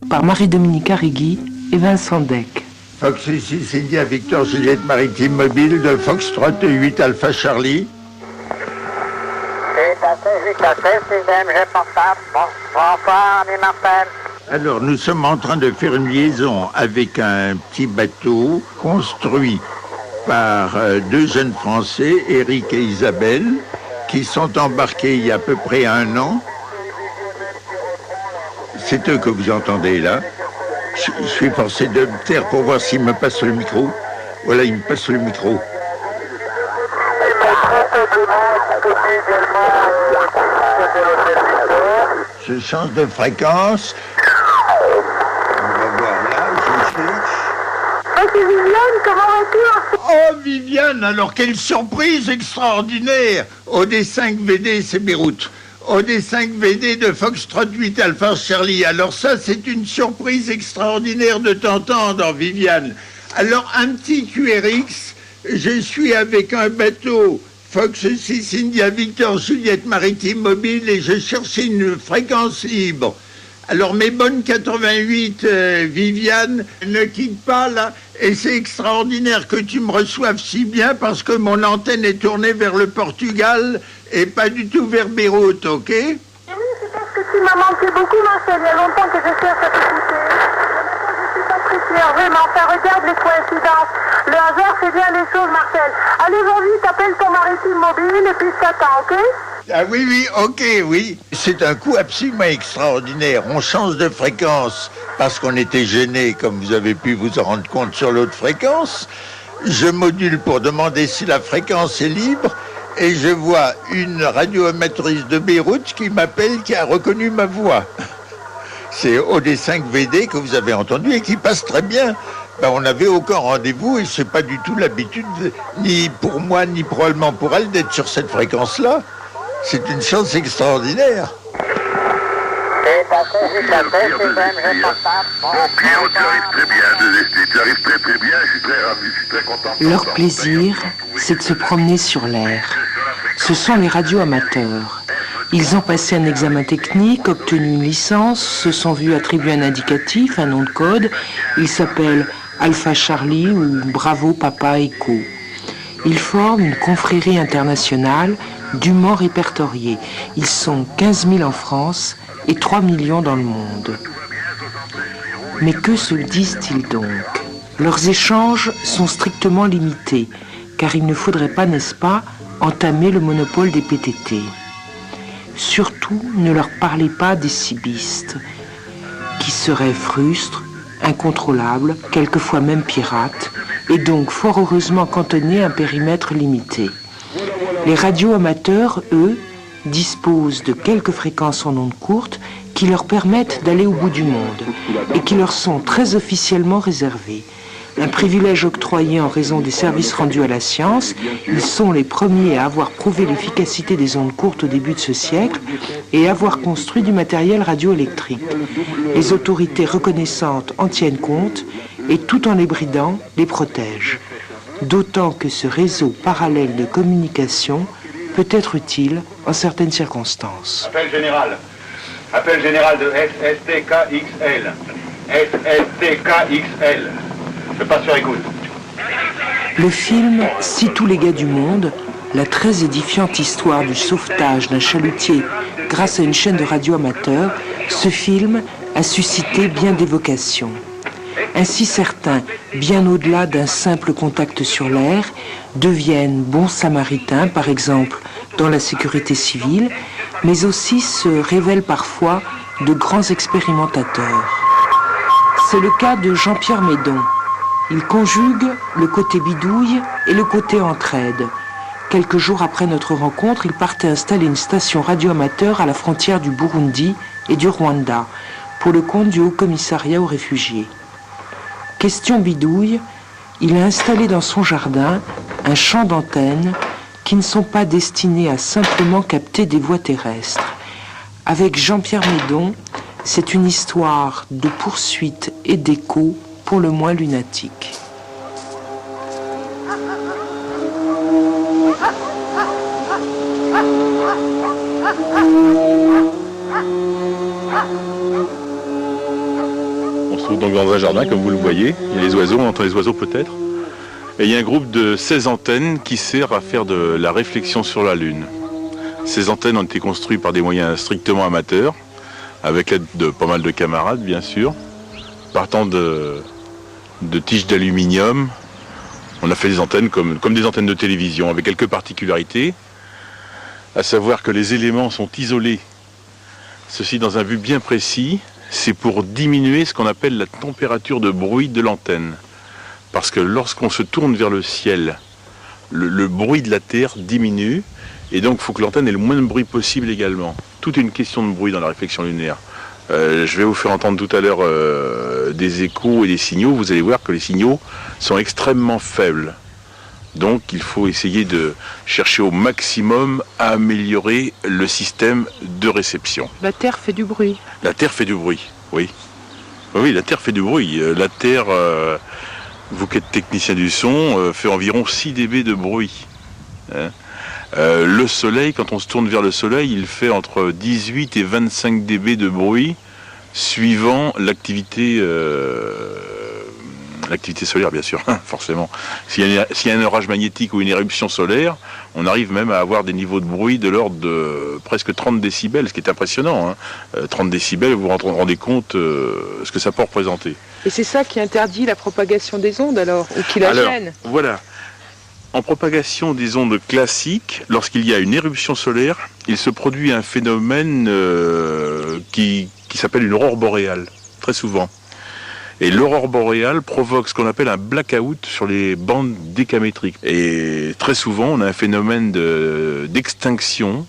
par Marie-Dominique Arrigui et Vincent Deck. Fox 6 India Victor Juliette Maritime Mobile de Foxtrot 8 Alpha Charlie. Bonsoir, Martin. Alors, nous sommes en train de faire une liaison avec un petit bateau construit par deux jeunes Français, Eric et Isabelle, qui sont embarqués il y a à peu près 1 an. C'est eux que vous entendez là. Je suis forcé de me taire pour voir s'il me passe le micro. Voilà, il me passe le micro. Je change de fréquence. On va voir là, je cherche. C'est Viviane, comment vas-tu? Oh Viviane, alors quelle surprise extraordinaire. OD5VD, c'est Beyrouth. OD5VD de Foxtrot 8 Alpha Charlie. Alors ça, c'est une surprise extraordinaire de t'entendre, Viviane. Alors, un petit QRX, je suis avec un bateau Fox 6 India Victor Juliette Maritime Mobile et je cherche une fréquence libre. Alors, mes bonnes 88, Viviane, ne quitte pas là. Et c'est extraordinaire que tu me reçoives si bien parce que mon antenne est tournée vers le Portugal et pas du tout vers Beyrouth, ok? Oui, c'est parce que tu m'as manqué beaucoup, Marcel. Il y a longtemps que je cherche à t'écouter. Je suis pas très fière, vraiment. Ça regarde les coïncidences. Le hasard fait bien les choses, Marcel. Allez, vas-y, t'appelles ton maritime mobile et puis je t'attends, ok? Ah oui, oui, ok, oui. C'est un coup absolument extraordinaire. On change de fréquence parce qu'on était gêné, comme vous avez pu vous en rendre compte sur l'autre fréquence. Je module pour demander si la fréquence est libre et je vois une radio-amatrice de Beyrouth qui m'appelle, qui a reconnu ma voix. C'est OD5VD que vous avez entendu et qui passe très bien. Ben, on n'avait aucun rendez-vous et c'est pas du tout l'habitude, ni pour moi, ni probablement pour elle, d'être sur cette fréquence-là. C'est une chance extraordinaire. Leur plaisir, c'est de se promener sur l'air. Ce sont les radioamateurs. Ils ont passé un examen technique, obtenu une licence, se sont vus attribuer un indicatif, un nom de code. Ils s'appellent Alpha Charlie ou Bravo Papa Echo. Ils forment une confrérie internationale dûment répertoriée. Ils sont 15 000 en France et 3 millions dans le monde. Mais que se disent-ils donc? Leurs échanges sont strictement limités, car il ne faudrait pas, n'est-ce pas, entamer le monopole des PTT. Surtout, ne leur parlez pas des cibistes, qui seraient frustres, incontrôlables, quelquefois même pirates, et donc fort heureusement cantonnés à un périmètre limité. Les radioamateurs, eux, disposent de quelques fréquences en ondes courtes qui leur permettent d'aller au bout du monde et qui leur sont très officiellement réservées. Un privilège octroyé en raison des services rendus à la science. Ils sont les premiers à avoir prouvé l'efficacité des ondes courtes au début de ce siècle et à avoir construit du matériel radioélectrique. Les autorités reconnaissantes en tiennent compte et tout en les bridant, les protègent. D'autant que ce réseau parallèle de communication peut être utile en certaines circonstances. Appel général de SSTKXL. SSTKXL. Je passe sur écoute. Le film « Si tous les gars du monde », la très édifiante histoire du sauvetage d'un chalutier grâce à une chaîne de radio amateurs, ce film a suscité bien d'évocations. Ainsi certains, bien au-delà d'un simple contact sur l'air, deviennent bons samaritains, par exemple dans la sécurité civile, mais aussi se révèlent parfois de grands expérimentateurs. C'est le cas de Jean-Pierre Médon. Il conjugue le côté bidouille et le côté entraide. Quelques jours après notre rencontre, il partait installer une station radio-amateur à la frontière du Burundi et du Rwanda, pour le compte du Haut-Commissariat aux réfugiés. Question bidouille, il a installé dans son jardin un champ d'antennes qui ne sont pas destinées à simplement capter des voix terrestres. Avec Jean-Pierre Médon, c'est une histoire de poursuite et d'écho pour le moins lunatique. se trouve donc dans un jardin, comme vous le voyez. Il y a les oiseaux, on entend les oiseaux peut-être. Et il y a un groupe de 16 antennes qui sert à faire de la réflexion sur la Lune. Ces antennes ont été construites par des moyens strictement amateurs, avec l'aide de pas mal de camarades, bien sûr, partant de tiges d'aluminium. On a fait des antennes comme des antennes de télévision, avec quelques particularités, à savoir que les éléments sont isolés, ceci dans un but bien précis, c'est pour diminuer ce qu'on appelle la température de bruit de l'antenne. Parce que lorsqu'on se tourne vers le ciel, le bruit de la Terre diminue, et donc il faut que l'antenne ait le moins de bruit possible également. Toute une question de bruit dans la réflexion lunaire. Je vais vous faire entendre tout à l'heure des échos et des signaux. Vous allez voir que les signaux sont extrêmement faibles. Donc il faut essayer de chercher au maximum à améliorer le système de réception. La Terre fait du bruit. La Terre fait du bruit, oui. Oui, la Terre fait du bruit. La Terre, vous qui êtes technicien du son, fait environ 6 dB de bruit. Hein. Le Soleil, quand on se tourne vers le Soleil, il fait entre 18 et 25 dB de bruit, suivant l'activité solaire, bien sûr, forcément. S'il y a un orage magnétique ou une éruption solaire, on arrive même à avoir des niveaux de bruit de l'ordre de presque 30 décibels, ce qui est impressionnant. Hein. 30 décibels, vous vous rendez compte ce que ça peut représenter. Et c'est ça qui interdit la propagation des ondes alors, ou qui la gêne? Voilà. En propagation des ondes classiques, lorsqu'il y a une éruption solaire, il se produit un phénomène qui s'appelle une aurore boréale, très souvent. Et l'aurore boréale provoque ce qu'on appelle un blackout sur les bandes décamétriques. Et très souvent, on a un phénomène d'extinction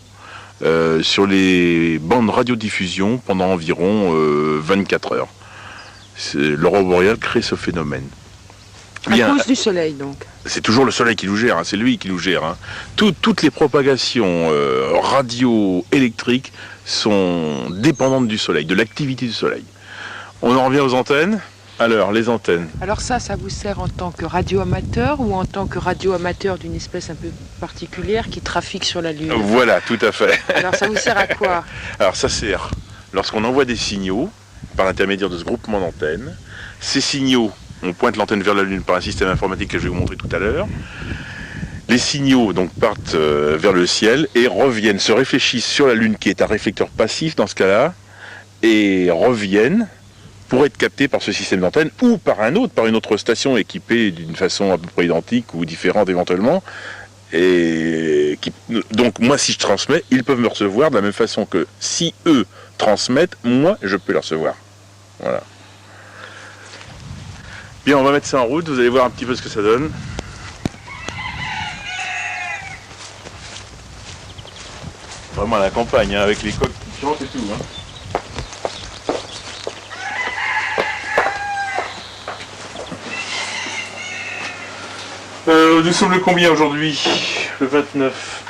sur les bandes radiodiffusion pendant environ 24 heures. L'aurore boréale crée ce phénomène. À cause du soleil, donc. C'est toujours le soleil qui nous gère, hein, c'est lui qui nous gère. Hein. Toutes les propagations radioélectriques sont dépendantes du soleil, de l'activité du soleil. On en revient aux antennes. Alors, les antennes. Alors ça vous sert en tant que radio-amateur ou en tant que radio-amateur d'une espèce un peu particulière qui trafique sur la Lune? Voilà, tout à fait. Alors ça vous sert à quoi? Alors ça sert, lorsqu'on envoie des signaux, par l'intermédiaire de ce groupement d'antennes, ces signaux, on pointe l'antenne vers la Lune par un système informatique que je vais vous montrer tout à l'heure. Les signaux donc partent vers le ciel et reviennent, se réfléchissent sur la Lune qui est un réflecteur passif dans ce cas-là, et reviennent pour être captés par ce système d'antenne ou par une autre station équipée d'une façon à peu près identique ou différente éventuellement. Et donc moi si je transmets, ils peuvent me recevoir de la même façon que si eux transmettent, moi je peux les recevoir. Voilà. Bien, on va mettre ça en route, vous allez voir un petit peu ce que ça donne. Vraiment à la campagne, hein, avec les coques qui chantent et tout. Hein. Nous sommes le combien aujourd'hui? Le 29.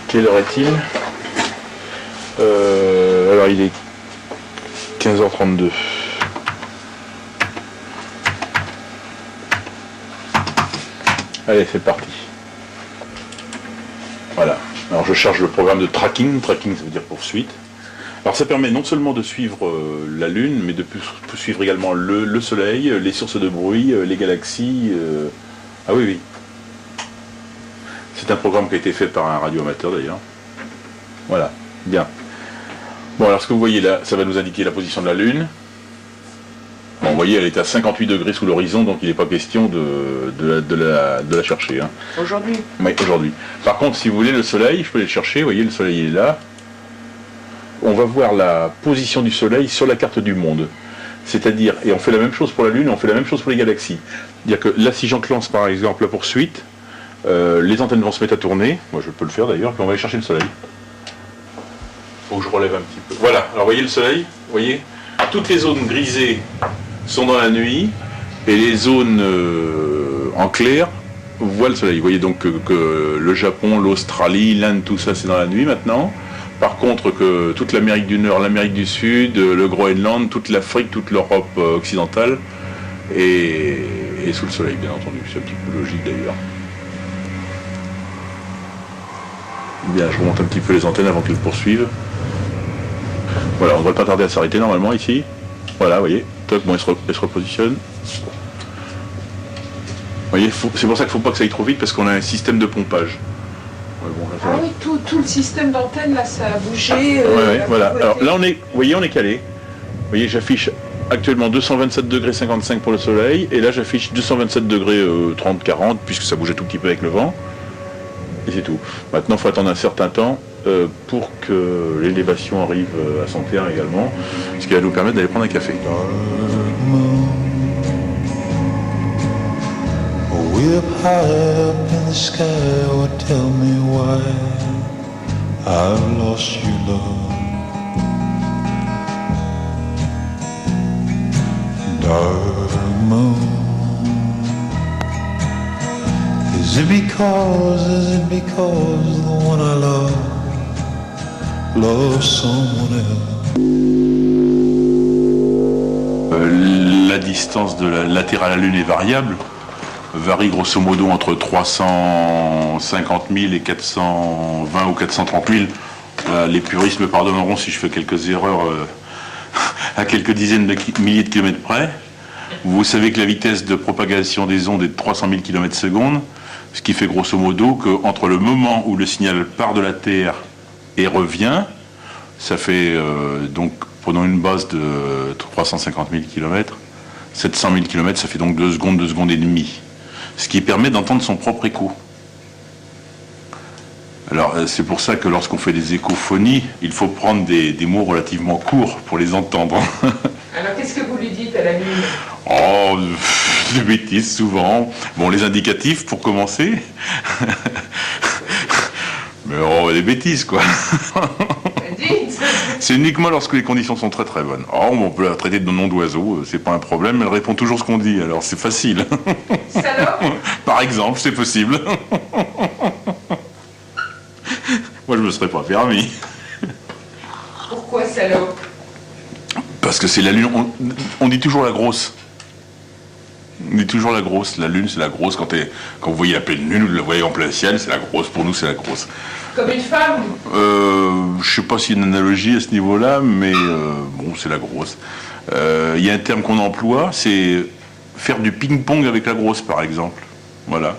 Quelle heure est-il? Alors il est 15h32. Allez, c'est parti. Voilà. Alors je charge le programme de tracking. Tracking, ça veut dire poursuite. Alors ça permet non seulement de suivre la Lune, mais de suivre également le Soleil, les sources de bruit, les galaxies. Ah oui, oui. C'est un programme qui a été fait par un radioamateur d'ailleurs. Voilà, bien. Bon, alors ce que vous voyez là, ça va nous indiquer la position de la Lune. Bon, vous voyez, elle est à 58 degrés sous l'horizon, donc il n'est pas question de la chercher. Hein. Aujourd'hui? Oui, aujourd'hui. Par contre, si vous voulez le Soleil, je peux aller le chercher. Vous voyez, le Soleil est là. On va voir la position du Soleil sur la carte du monde. C'est-à-dire, et on fait la même chose pour la Lune, on fait la même chose pour les galaxies. C'est-à-dire que là, si j'enclenche par exemple la poursuite, les antennes vont se mettre à tourner. Moi, je peux le faire d'ailleurs, puis on va aller chercher le Soleil. Faut que je relève un petit peu. Voilà, alors voyez le Soleil, vous voyez, toutes les zones grisées sont dans la nuit, et les zones en clair voient le Soleil. Vous voyez donc que le Japon, l'Australie, l'Inde, tout ça, c'est dans la nuit maintenant. Par contre, que toute l'Amérique du Nord, l'Amérique du Sud, le Groenland, toute l'Afrique, toute l'Europe occidentale est sous le Soleil, bien entendu. C'est un petit peu logique d'ailleurs. Bien, je remonte un petit peu les antennes avant qu'elles poursuivent. Voilà, on ne devrait pas tarder à s'arrêter normalement ici. Voilà, vous voyez, top, bon, elle se repositionne. Vous voyez, c'est pour ça qu'il ne faut pas que ça aille trop vite parce qu'on a un système de pompage. Ouais, bon, là, Ah oui, tout le système d'antenne, là, ça a bougé. Ouais, voilà. Alors là, vous voyez, on est calé. Vous voyez, j'affiche actuellement 227 degrés 55 pour le soleil. Et là, j'affiche 227 degrés 30, 40, puisque ça bouge un tout petit peu avec le vent. Et c'est tout. Maintenant, il faut attendre un certain temps pour que l'élévation arrive à son terme également. Ce qui va nous permettre d'aller prendre un café. Way up high up in the sky, oh, tell me why I've lost you, love. Dark moon, is it because the one I love loves someone else? La distance de la latérale à la Lune est variable. Varie grosso modo entre 350 000 et 420 ou 430 000. Les puristes me pardonneront si je fais quelques erreurs à quelques dizaines de milliers de kilomètres près. Vous savez que la vitesse de propagation des ondes est de 300 000 km/s, ce qui fait grosso modo qu'entre le moment où le signal part de la Terre et revient, ça fait donc, prenons une base de 350 000 km, 700 000 km, ça fait donc 2 secondes et demie. Ce qui permet d'entendre son propre écho. Alors c'est pour ça que lorsqu'on fait des échophonies, il faut prendre des mots relativement courts pour les entendre. Alors qu'est-ce que vous lui dites à la Lune? Oh, des bêtises souvent. Bon, les indicatifs pour commencer. Mais oh, des bêtises quoi. C'est uniquement lorsque les conditions sont très très bonnes. Oh, on peut la traiter de nom d'oiseau, c'est pas un problème, elle répond toujours ce qu'on dit, alors c'est facile. Salope? Par exemple, c'est possible. Moi, je me serais pas permis. Pourquoi salope? Parce que c'est la Lune, on dit toujours la grosse. On dit toujours la grosse, la Lune c'est la grosse, quand vous voyez la pleine Lune, vous la voyez en plein ciel, c'est la grosse, pour nous c'est la grosse. Comme une femme? Je sais pas s'il y a une analogie à ce niveau-là, mais bon, c'est la grosse. Il y a un terme qu'on emploie, c'est faire du ping-pong avec la grosse, par exemple. Voilà.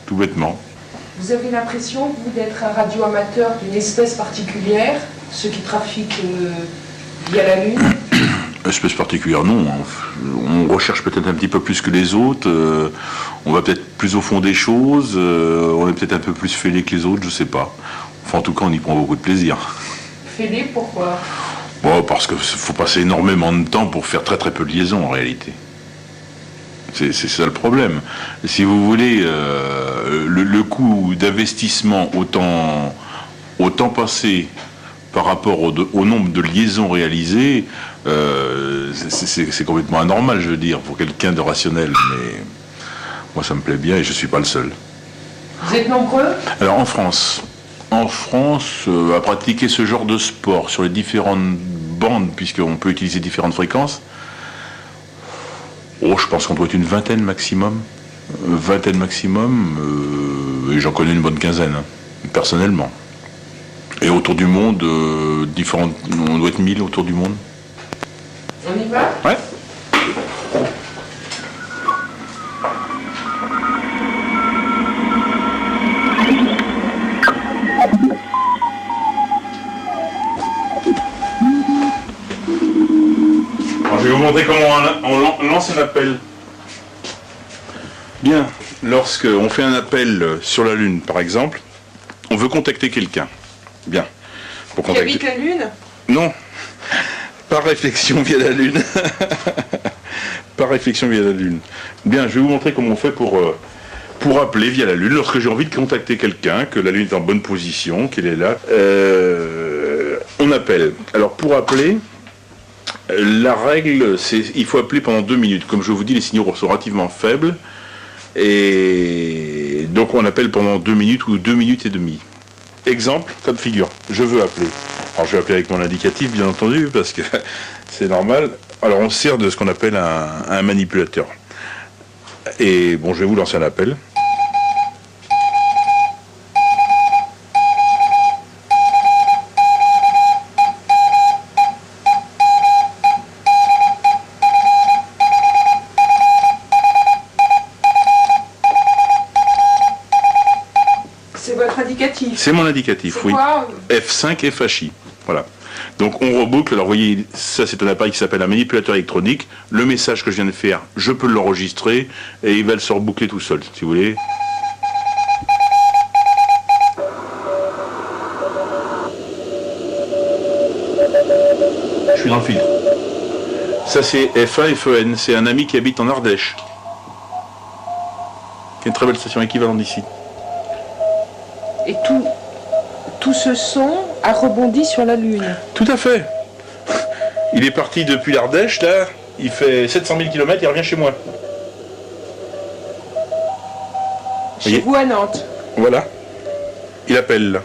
Tout bêtement. Vous avez l'impression, vous, d'être un radioamateur d'une espèce particulière, ceux qui trafiquent via la Lune? Espèce particulière, non. On recherche peut-être un petit peu plus que les autres. On va peut-être plus au fond des choses. On est peut-être un peu plus fêlé que les autres, je sais pas. Enfin, en tout cas, on y prend beaucoup de plaisir. Fêlé, pourquoi? Bon, parce qu'il faut passer énormément de temps pour faire très très peu de liaisons en réalité. C'est ça le problème. Si vous voulez, le coût d'investissement au temps passé par rapport au nombre de liaisons réalisées, c'est complètement anormal, je veux dire, pour quelqu'un de rationnel. Mais moi, ça me plaît bien et je ne suis pas le seul. Vous êtes nombreux? Alors, en France, à pratiquer ce genre de sport sur les différentes bandes, puisqu'on peut utiliser différentes fréquences, je pense qu'on doit être une vingtaine maximum. Et j'en connais une bonne quinzaine, hein, personnellement. Et autour du monde, on doit être 1000 autour du monde. On y va? Ouais. Alors, je vais vous montrer comment on lance un appel. Bien, lorsqu'on fait un appel sur la Lune, par exemple, on veut contacter quelqu'un. Bien. Pour Qui habite la Lune? Non. Par réflexion via la Lune. Par réflexion via la Lune. Bien, je vais vous montrer comment on fait pour appeler via la Lune lorsque j'ai envie de contacter quelqu'un, que la Lune est en bonne position, qu'elle est là. On appelle. Alors, pour appeler, la règle, c'est il faut appeler pendant 2 minutes. Comme je vous dis, les signaux sont relativement faibles. Et donc, on appelle pendant 2 minutes ou 2 minutes et demie. Exemple, cas de figure, je veux appeler. Alors je vais appeler avec mon indicatif, bien entendu, parce que c'est normal. Alors on se sert de ce qu'on appelle un manipulateur. Et bon, je vais vous lancer un appel. votre indicatif. C'est mon indicatif, C'est oui. quoi F5 FHI. Voilà. Donc on reboucle. Alors vous voyez, ça c'est un appareil qui s'appelle un manipulateur électronique. Le message que je viens de faire, je peux l'enregistrer et il va se reboucler tout seul, si vous voulez. Je suis dans le filtre. Ça c'est F1 FEN, c'est un ami qui habite en Ardèche. Qui est une très belle station équivalente d'ici. Et tout ce son a rebondi sur la Lune. Tout à fait. Il est parti depuis l'Ardèche, là, il fait 700 000 km, il revient chez moi. Chez vous à Nantes. Voilà. Il appelle là.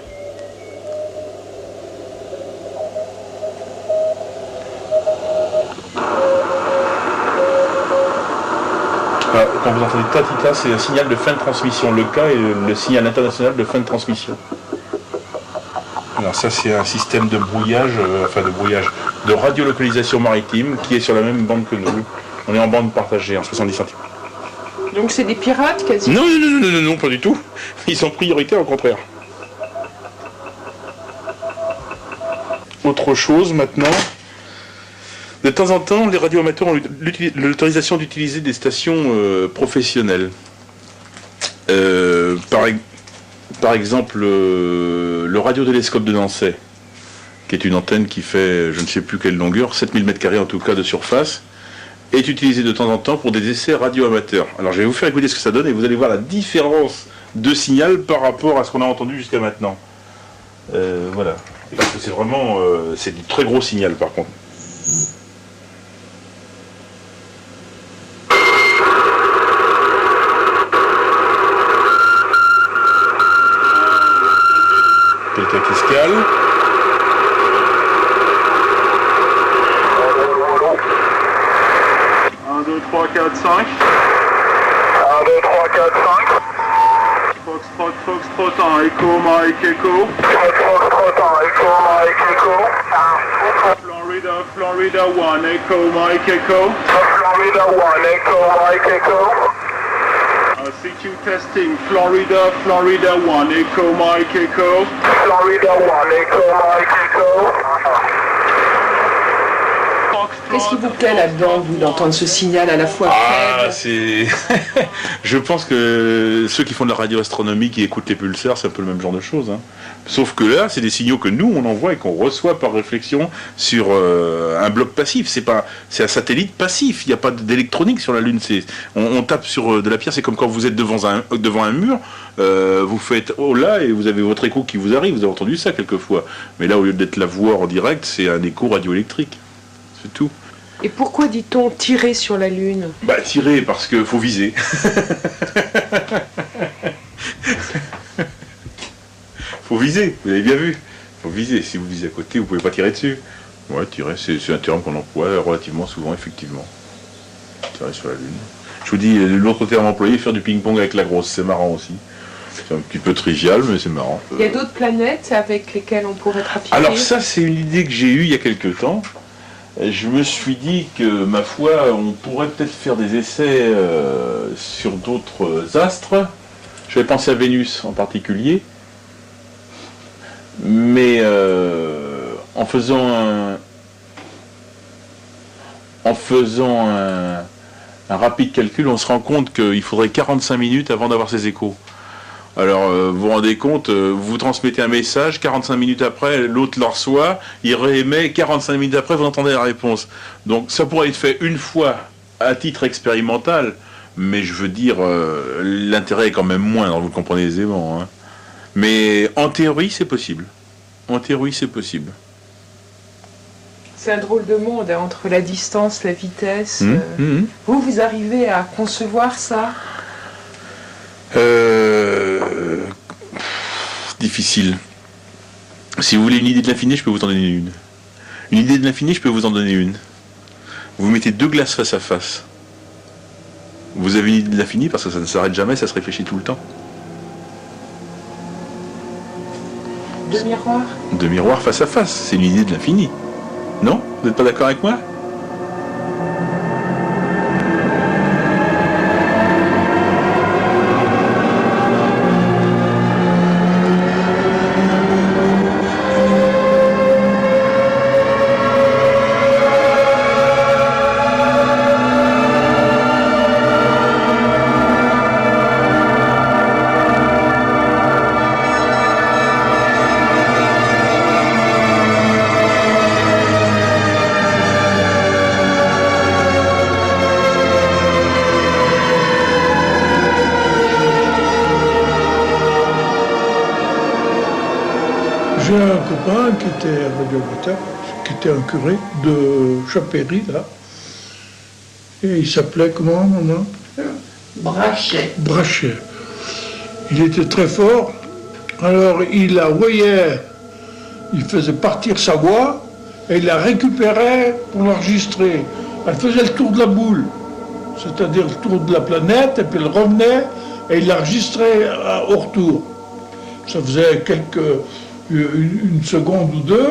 Ah, quand vous entendez tatita, c'est un signal de fin de transmission. Le K est le signal international de fin de transmission. Alors ça c'est un système de brouillage, de radiolocalisation maritime qui est sur la même bande que nous. On est en bande partagée en 70 cm. Donc c'est des pirates quasi. Non, pas du tout. Ils sont prioritaires au contraire. Autre chose maintenant. De temps en temps, les radioamateurs ont l'autorisation d'utiliser des stations professionnelles. Par exemple, le radiotélescope de Nancy, qui est une antenne qui fait je ne sais plus quelle longueur, 7000 m² en tout cas de surface, est utilisé de temps en temps pour des essais radioamateurs. Alors je vais vous faire écouter ce que ça donne et vous allez voir la différence de signal par rapport à ce qu'on a entendu jusqu'à maintenant. Voilà. Parce que c'est vraiment c'est du très gros signal par contre. Quelqu'un qui se cale. 1, 2, 3, 4, 5. 1, 2, 3, 4, 5. Foxtrot, un Echo, Mike, Echo. Foxtrot, Echo, Mike, Echo. Florida, 1, Echo, Mike, Echo. Florida 1, Echo, Mike, Echo. CQ testing, Florida, 1, Echo, Mike, Echo. Florida 1, Echo, Mike, Echo. Qu'est-ce qui vous plaît là-dedans, vous, d'entendre ce signal à la fois faible? C'est... Je pense que ceux qui font de la radioastronomie, qui écoutent les pulsars, c'est un peu le même genre de choses. Hein. Sauf que là, c'est des signaux que nous, on envoie et qu'on reçoit par réflexion sur un bloc passif. C'est un satellite passif. Il n'y a pas d'électronique sur la Lune. On tape sur de la pierre. C'est comme quand vous êtes devant un mur. Vous faites oh là et vous avez votre écho qui vous arrive. Vous avez entendu ça quelquefois. Mais là, au lieu d'être la voix en direct, c'est un écho radioélectrique. C'est tout. Et pourquoi dit-on tirer sur la Lune? Bah tirer parce qu'il faut viser. Faut viser, vous avez bien vu. Faut viser. Si vous visez à côté, vous pouvez pas tirer dessus. Ouais, tirer, c'est un terme qu'on emploie relativement souvent, effectivement. Tirer sur la Lune. Je vous dis, l'autre terme employé, faire du ping-pong avec la grosse, c'est marrant aussi. C'est un petit peu trivial, mais c'est marrant. Il y a d'autres planètes avec lesquelles on pourrait trafiquer? Alors ça, c'est une idée que j'ai eue il y a quelques temps. Je me suis dit que, ma foi, on pourrait peut-être faire des essais sur d'autres astres. J'avais pensé à Vénus en particulier. Mais en faisant un rapide calcul, on se rend compte qu'il faudrait 45 minutes avant d'avoir ces échos. Alors, vous vous rendez compte, vous transmettez un message, 45 minutes après, l'autre le reçoit, il réémet, 45 minutes après, vous entendez la réponse. Donc, ça pourrait être fait une fois à titre expérimental, mais je veux dire, l'intérêt est quand même moindre, vous le comprenez aisément. Hein. Mais en théorie, c'est possible. En théorie, c'est possible. C'est un drôle de monde, hein, entre la distance, la vitesse. Mmh. Vous arrivez à concevoir ça? Difficile. Si vous voulez une idée de l'infini, je peux vous en donner une. Une idée de l'infini, je peux vous en donner une. Vous mettez deux glaces face à face. Vous avez une idée de l'infini parce que ça ne s'arrête jamais, ça se réfléchit tout le temps. Deux miroirs? Deux miroirs face à face, c'est une idée de l'infini. Non? Vous n'êtes pas d'accord avec moi? J'ai un copain qui était radioamateur, qui était un curé de Chapéry, là. Et il s'appelait comment, mon nom? Brachet. Brachet. Il était très fort. Alors il la voyait, il faisait partir sa voix et il la récupérait pour l'enregistrer. Elle faisait le tour de la boule, c'est-à-dire le tour de la planète, et puis elle revenait et il l'enregistrait au retour. Ça faisait une seconde ou deux,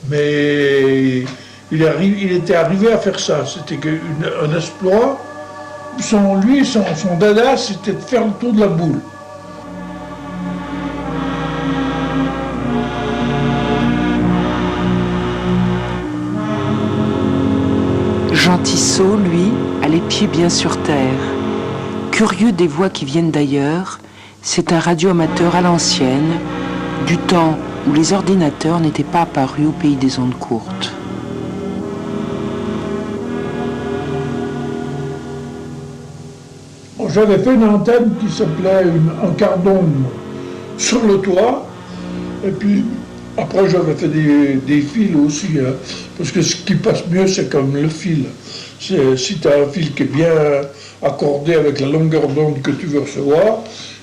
mais il était arrivé à faire ça. C'était un exploit. Son dada, c'était de faire le tour de la boule. Jean Tissot, lui, a les pieds bien sur terre. Curieux des voix qui viennent d'ailleurs, c'est un radioamateur à l'ancienne, du temps où les ordinateurs n'étaient pas apparus au pays des ondes courtes. J'avais fait une antenne qui s'appelait un quart d'onde sur le toit, et puis après j'avais fait des fils aussi, hein, parce que ce qui passe mieux c'est comme le fil. Si tu as un fil qui est bien accordé avec la longueur d'onde que tu veux recevoir,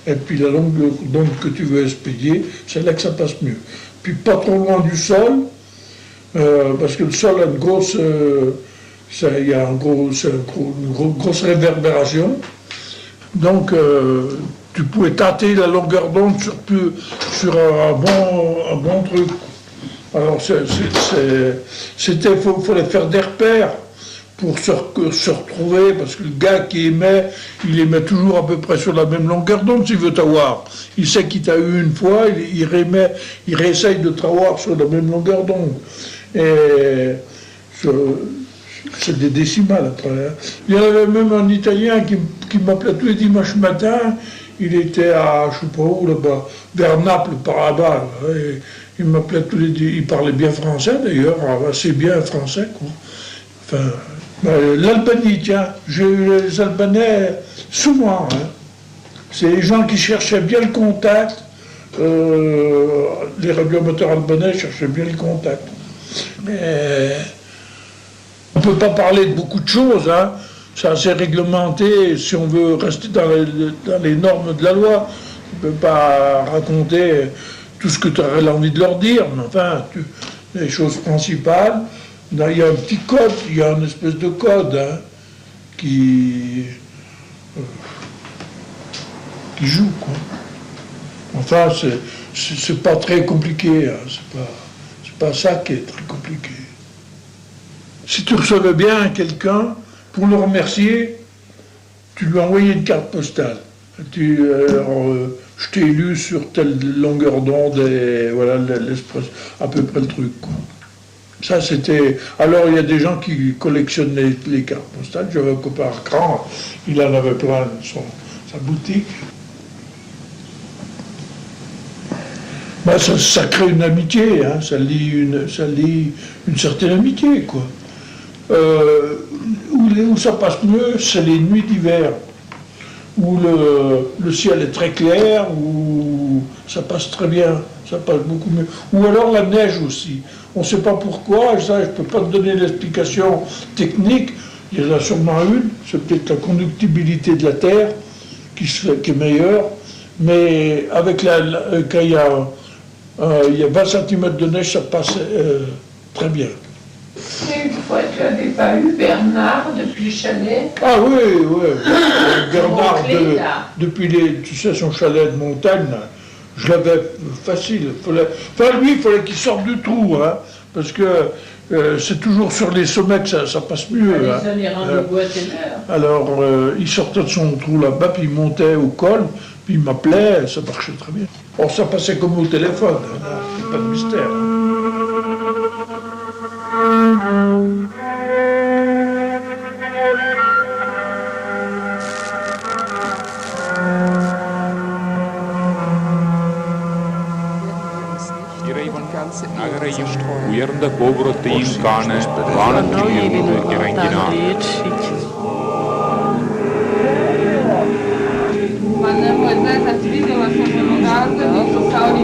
et puis la longueur d'onde que tu veux expédier, c'est là que ça passe mieux. Puis pas trop loin du sol, parce que le sol a une grosse, grosse réverbération. Donc, tu pouvais tâter la longueur d'onde sur un bon truc. Alors, fallait faire des repères pour se retrouver, parce que le gars qui émet, il émet toujours à peu près sur la même longueur d'onde s'il veut t'avoir. Il sait qu'il t'a eu une fois, il réessaye de t'avoir sur la même longueur d'onde. Et c'est des décimales après. Hein. Il y en avait même un Italien qui m'appelait tous les dimanches matin. Il était à, je sais pas où là-bas, vers Naples par là-bas. Et il m'appelait tous les il parlait bien français d'ailleurs, assez bien français quoi. Enfin, l'Albanie, tiens, j'ai eu les Albanais souvent. Hein. C'est les gens qui cherchaient bien le contact. Les radioamateurs albanais cherchaient bien le contact. Mais on ne peut pas parler de beaucoup de choses, hein. C'est assez réglementé. Si on veut rester dans les normes de la loi, on ne peut pas raconter tout ce que tu aurais envie de leur dire. Mais enfin, les choses principales, il y a un petit code, il y a une espèce de code hein, qui joue, quoi. Enfin, c'est pas très compliqué, hein. C'est pas ça qui est très compliqué. Si tu recevais bien quelqu'un, pour le remercier, tu lui envoyais une carte postale. Je t'ai élu sur telle longueur d'onde et voilà à peu près le truc, quoi. Ça c'était. Alors il y a des gens qui collectionnent les cartes postales. J'avais un copain à Cran, il en avait plein dans sa boutique. Ben, ça crée une amitié, hein, ça lie une certaine amitié, quoi. Où ça passe mieux, c'est les nuits d'hiver, où le ciel est très clair, où ça passe très bien, ça passe beaucoup mieux. Ou alors la neige aussi. On ne sait pas pourquoi, ça, je ne peux pas te donner l'explication technique, il y en a sûrement une, c'est peut-être la conductibilité de la Terre qui est meilleure, mais avec quand il y a 20 cm de neige, ça passe très bien. Et une fois, tu n'avais pas eu Bernard depuis le chalet? Ah oui. Bernard, depuis son chalet de montagne, je l'avais facile. Lui, il fallait qu'il sorte du trou, hein, parce que c'est toujours sur les sommets que ça passe mieux. Alors, il sortait de son trou là-bas, puis il montait au col, puis il m'appelait, ça marchait très bien. Or, ça passait comme au téléphone, hein, pas de mystère. நகரையும் உயர்ந்த கோபுரத்தையும் காண வானத்தில் இருந்து இறங்கினார். Ma Moisés ha diviso la sua casa, sono stati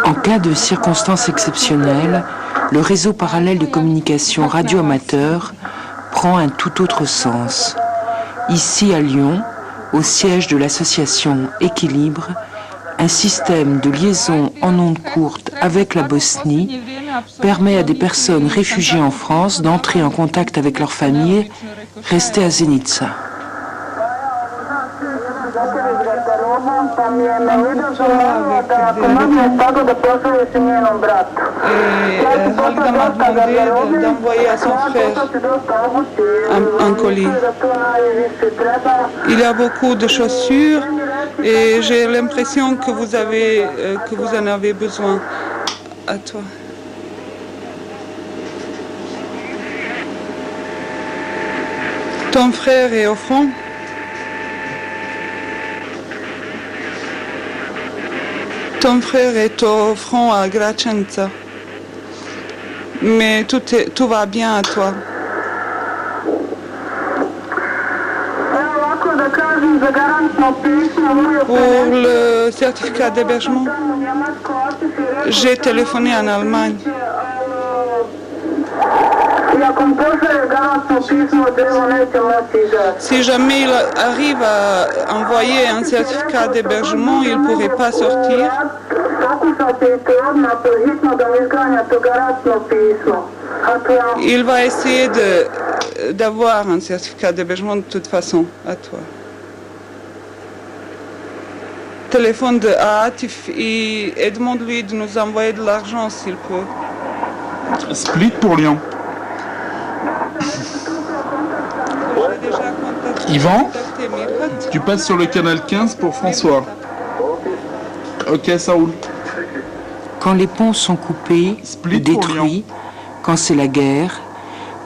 En cas de circonstances exceptionnelles, le réseau parallèle de communication radio-amateur prend un tout autre sens. Ici à Lyon, au siège de l'association Équilibre, un système de liaison en ondes courtes avec la Bosnie permet à des personnes réfugiées en France d'entrer en contact avec leur famille restée à Zenica. Halida m'a demandé d'envoyer à son frère un colis. Il y a beaucoup de chaussures et j'ai l'impression que vous en avez besoin. À toi. Ton frère est au front. Ton frère est au front à Gračanica. Mais tout va bien à toi. Pour le certificat d'hébergement, j'ai téléphoné en Allemagne. Si jamais il arrive à envoyer un certificat d'hébergement, il ne pourrait pas sortir. Il va essayer d'avoir un certificat d'hébergement de toute façon, à toi. Téléphone de Atif et demande-lui de nous envoyer de l'argent s'il peut. Split pour Lyon. Yvan, tu passes sur le canal 15 pour François. Ok, ça roule. Quand les ponts sont coupés ou détruits, quand c'est la guerre,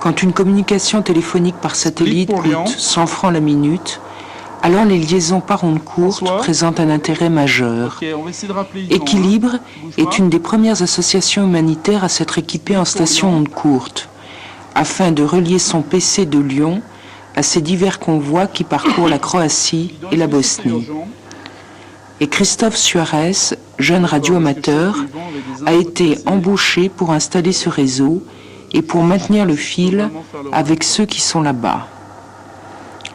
quand une communication téléphonique par satellite coûte 100 francs la minute, alors les liaisons par ondes courtes présentent un intérêt majeur. Okay, on va essayer de rappeler Yvan, Équilibre est une des premières associations humanitaires à s'être équipée en station ondes courtes, afin de relier son PC de Lyon à ces divers convois qui parcourent la Croatie et la Bosnie. Et Christophe Suarez, jeune radioamateur, a été embauché pour installer ce réseau et pour maintenir le fil avec ceux qui sont là-bas.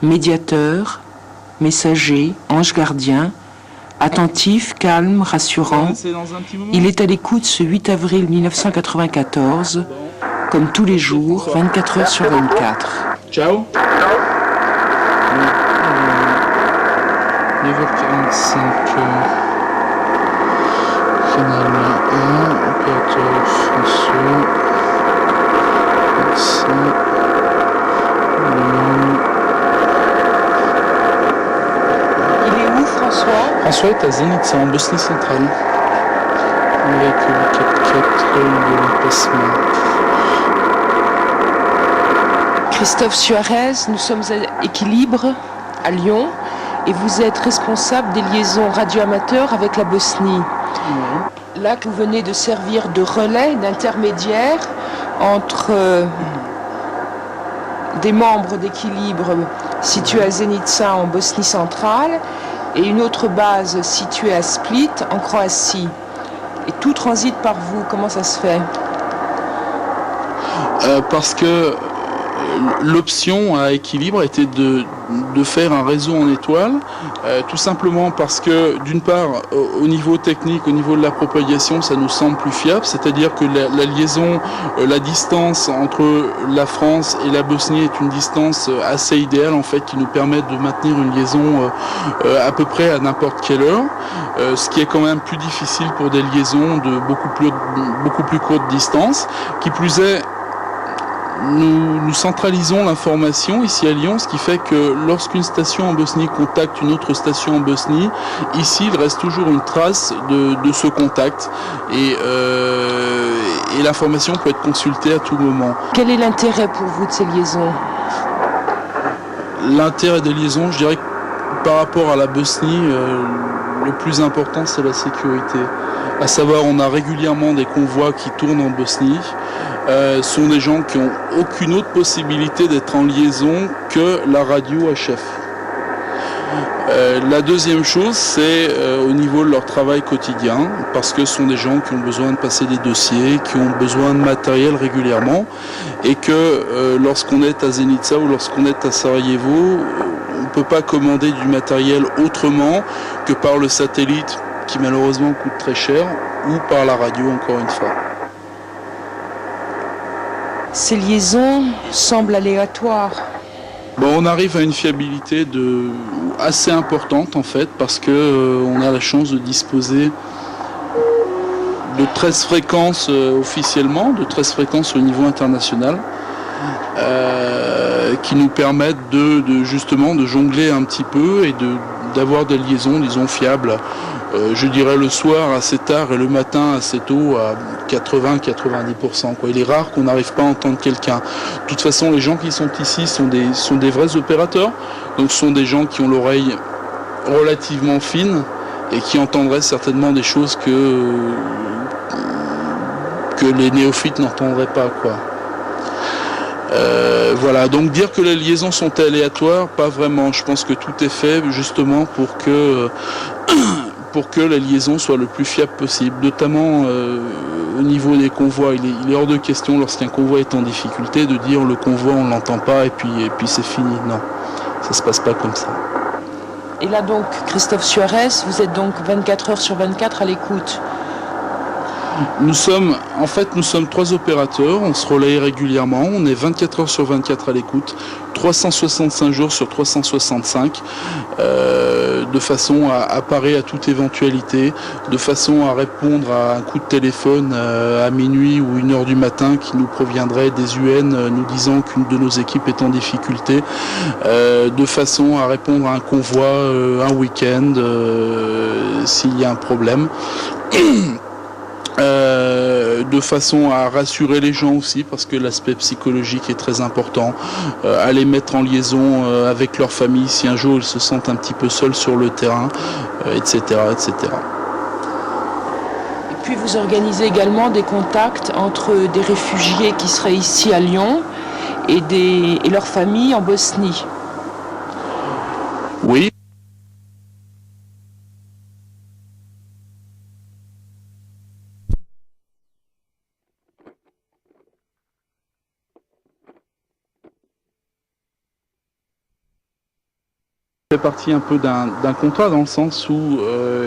Médiateur, messager, ange gardien, attentif, calme, rassurant, il est à l'écoute ce 8 avril 1994, comme tous les jours, 24 heures sur 24. Ciao. 9h45, canal 1, opérateur François, médecin, Il est où François? François est à Zenica, en Bosnie centrale, avec le 4x4 de l'emplacement. Christophe Suarez, nous sommes à Équilibre, à Lyon, et vous êtes responsable des liaisons radioamateurs avec la Bosnie. Là, vous venez de servir de relais, d'intermédiaire entre des membres d'Équilibre situés à Zenica en Bosnie centrale et une autre base située à Split en Croatie. Et tout transite par vous. Comment ça se fait? Parce que l'option à Équilibre était de faire un réseau en étoile, tout simplement parce que d'une part au niveau technique, au niveau de la propagation, ça nous semble plus fiable, c'est-à-dire que la liaison, la distance entre la France et la Bosnie est une distance assez idéale en fait, qui nous permet de maintenir une liaison à peu près à n'importe quelle heure, ce qui est quand même plus difficile pour des liaisons de beaucoup plus courte distance. Qui plus est, nous centralisons l'information ici à Lyon, ce qui fait que lorsqu'une station en Bosnie contacte une autre station en Bosnie, ici il reste toujours une trace de ce contact et l'information peut être consultée à tout moment. Quel est l'intérêt pour vous de ces liaisons? L'intérêt des liaisons, je dirais que par rapport à la Bosnie, le plus important, c'est la sécurité. À savoir, on a régulièrement des convois qui tournent en Bosnie. Sont des gens qui n'ont aucune autre possibilité d'être en liaison que la radio HF. La deuxième chose, c'est au niveau de leur travail quotidien, parce que ce sont des gens qui ont besoin de passer des dossiers, qui ont besoin de matériel régulièrement, et que lorsqu'on est à Zenica ou lorsqu'on est à Sarajevo, on ne peut pas commander du matériel autrement que par le satellite, qui malheureusement coûte très cher, ou par la radio, encore une fois. Ces liaisons semblent aléatoires. Bon, on arrive à une fiabilité assez importante en fait, parce que on a la chance de disposer de 13 fréquences officiellement, de 13 fréquences au niveau international, qui nous permettent justement de jongler un petit peu et d'avoir des liaisons, disons, fiables. Je dirais le soir assez tard et le matin assez tôt à 80-90%. Il est rare qu'on n'arrive pas à entendre quelqu'un. De toute façon, les gens qui sont ici sont des vrais opérateurs. Donc ce sont des gens qui ont l'oreille relativement fine et qui entendraient certainement des choses que les néophytes n'entendraient pas, quoi. Voilà, donc dire que les liaisons sont aléatoires, pas vraiment. Je pense que tout est fait justement pour que la liaison soit le plus fiable possible, notamment au niveau des convois. Il est hors de question, lorsqu'un convoi est en difficulté, de dire le convoi on ne l'entend pas et puis c'est fini. Non, ça se passe pas comme ça. Et là donc, Christophe Suarez, vous êtes donc 24 heures sur 24 à l'écoute. Nous sommes 3 opérateurs, on se relaye régulièrement, on est 24 heures sur 24 à l'écoute, 365 jours sur 365, de façon à parer à toute éventualité, de façon à répondre à un coup de téléphone à minuit ou 1h du matin qui nous proviendrait des UN nous disant qu'une de nos équipes est en difficulté, de façon à répondre à un convoi un week-end s'il y a un problème. De façon à rassurer les gens aussi, parce que l'aspect psychologique est très important, à les mettre en liaison avec leur famille si un jour ils se sentent un petit peu seuls sur le terrain, etc., etc. Et puis vous organisez également des contacts entre des réfugiés qui seraient ici à Lyon et leurs familles en Bosnie. Oui. Fait partie un peu d'un contrat dans le sens où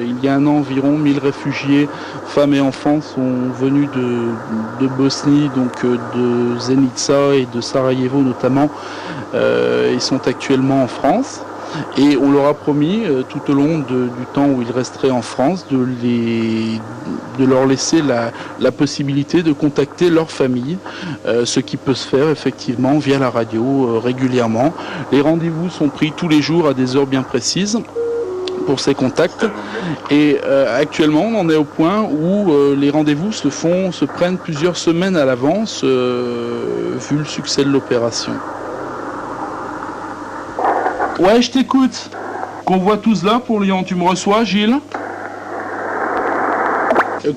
il y a un an environ 1000 réfugiés, femmes et enfants sont venus de Bosnie, donc de Zenica et de Sarajevo notamment. Ils sont actuellement en France et on leur a promis tout au long du temps où ils resteraient en France de leur laisser la possibilité de contacter leur famille, ce qui peut se faire effectivement via la radio régulièrement. Les rendez-vous sont pris tous les jours à des heures bien précises pour ces contacts et actuellement on en est au point où les rendez-vous se prennent plusieurs semaines à l'avance vu le succès de l'opération. Ouais, je t'écoute. Convoi tous là pour Lyon. Tu me reçois, Gilles?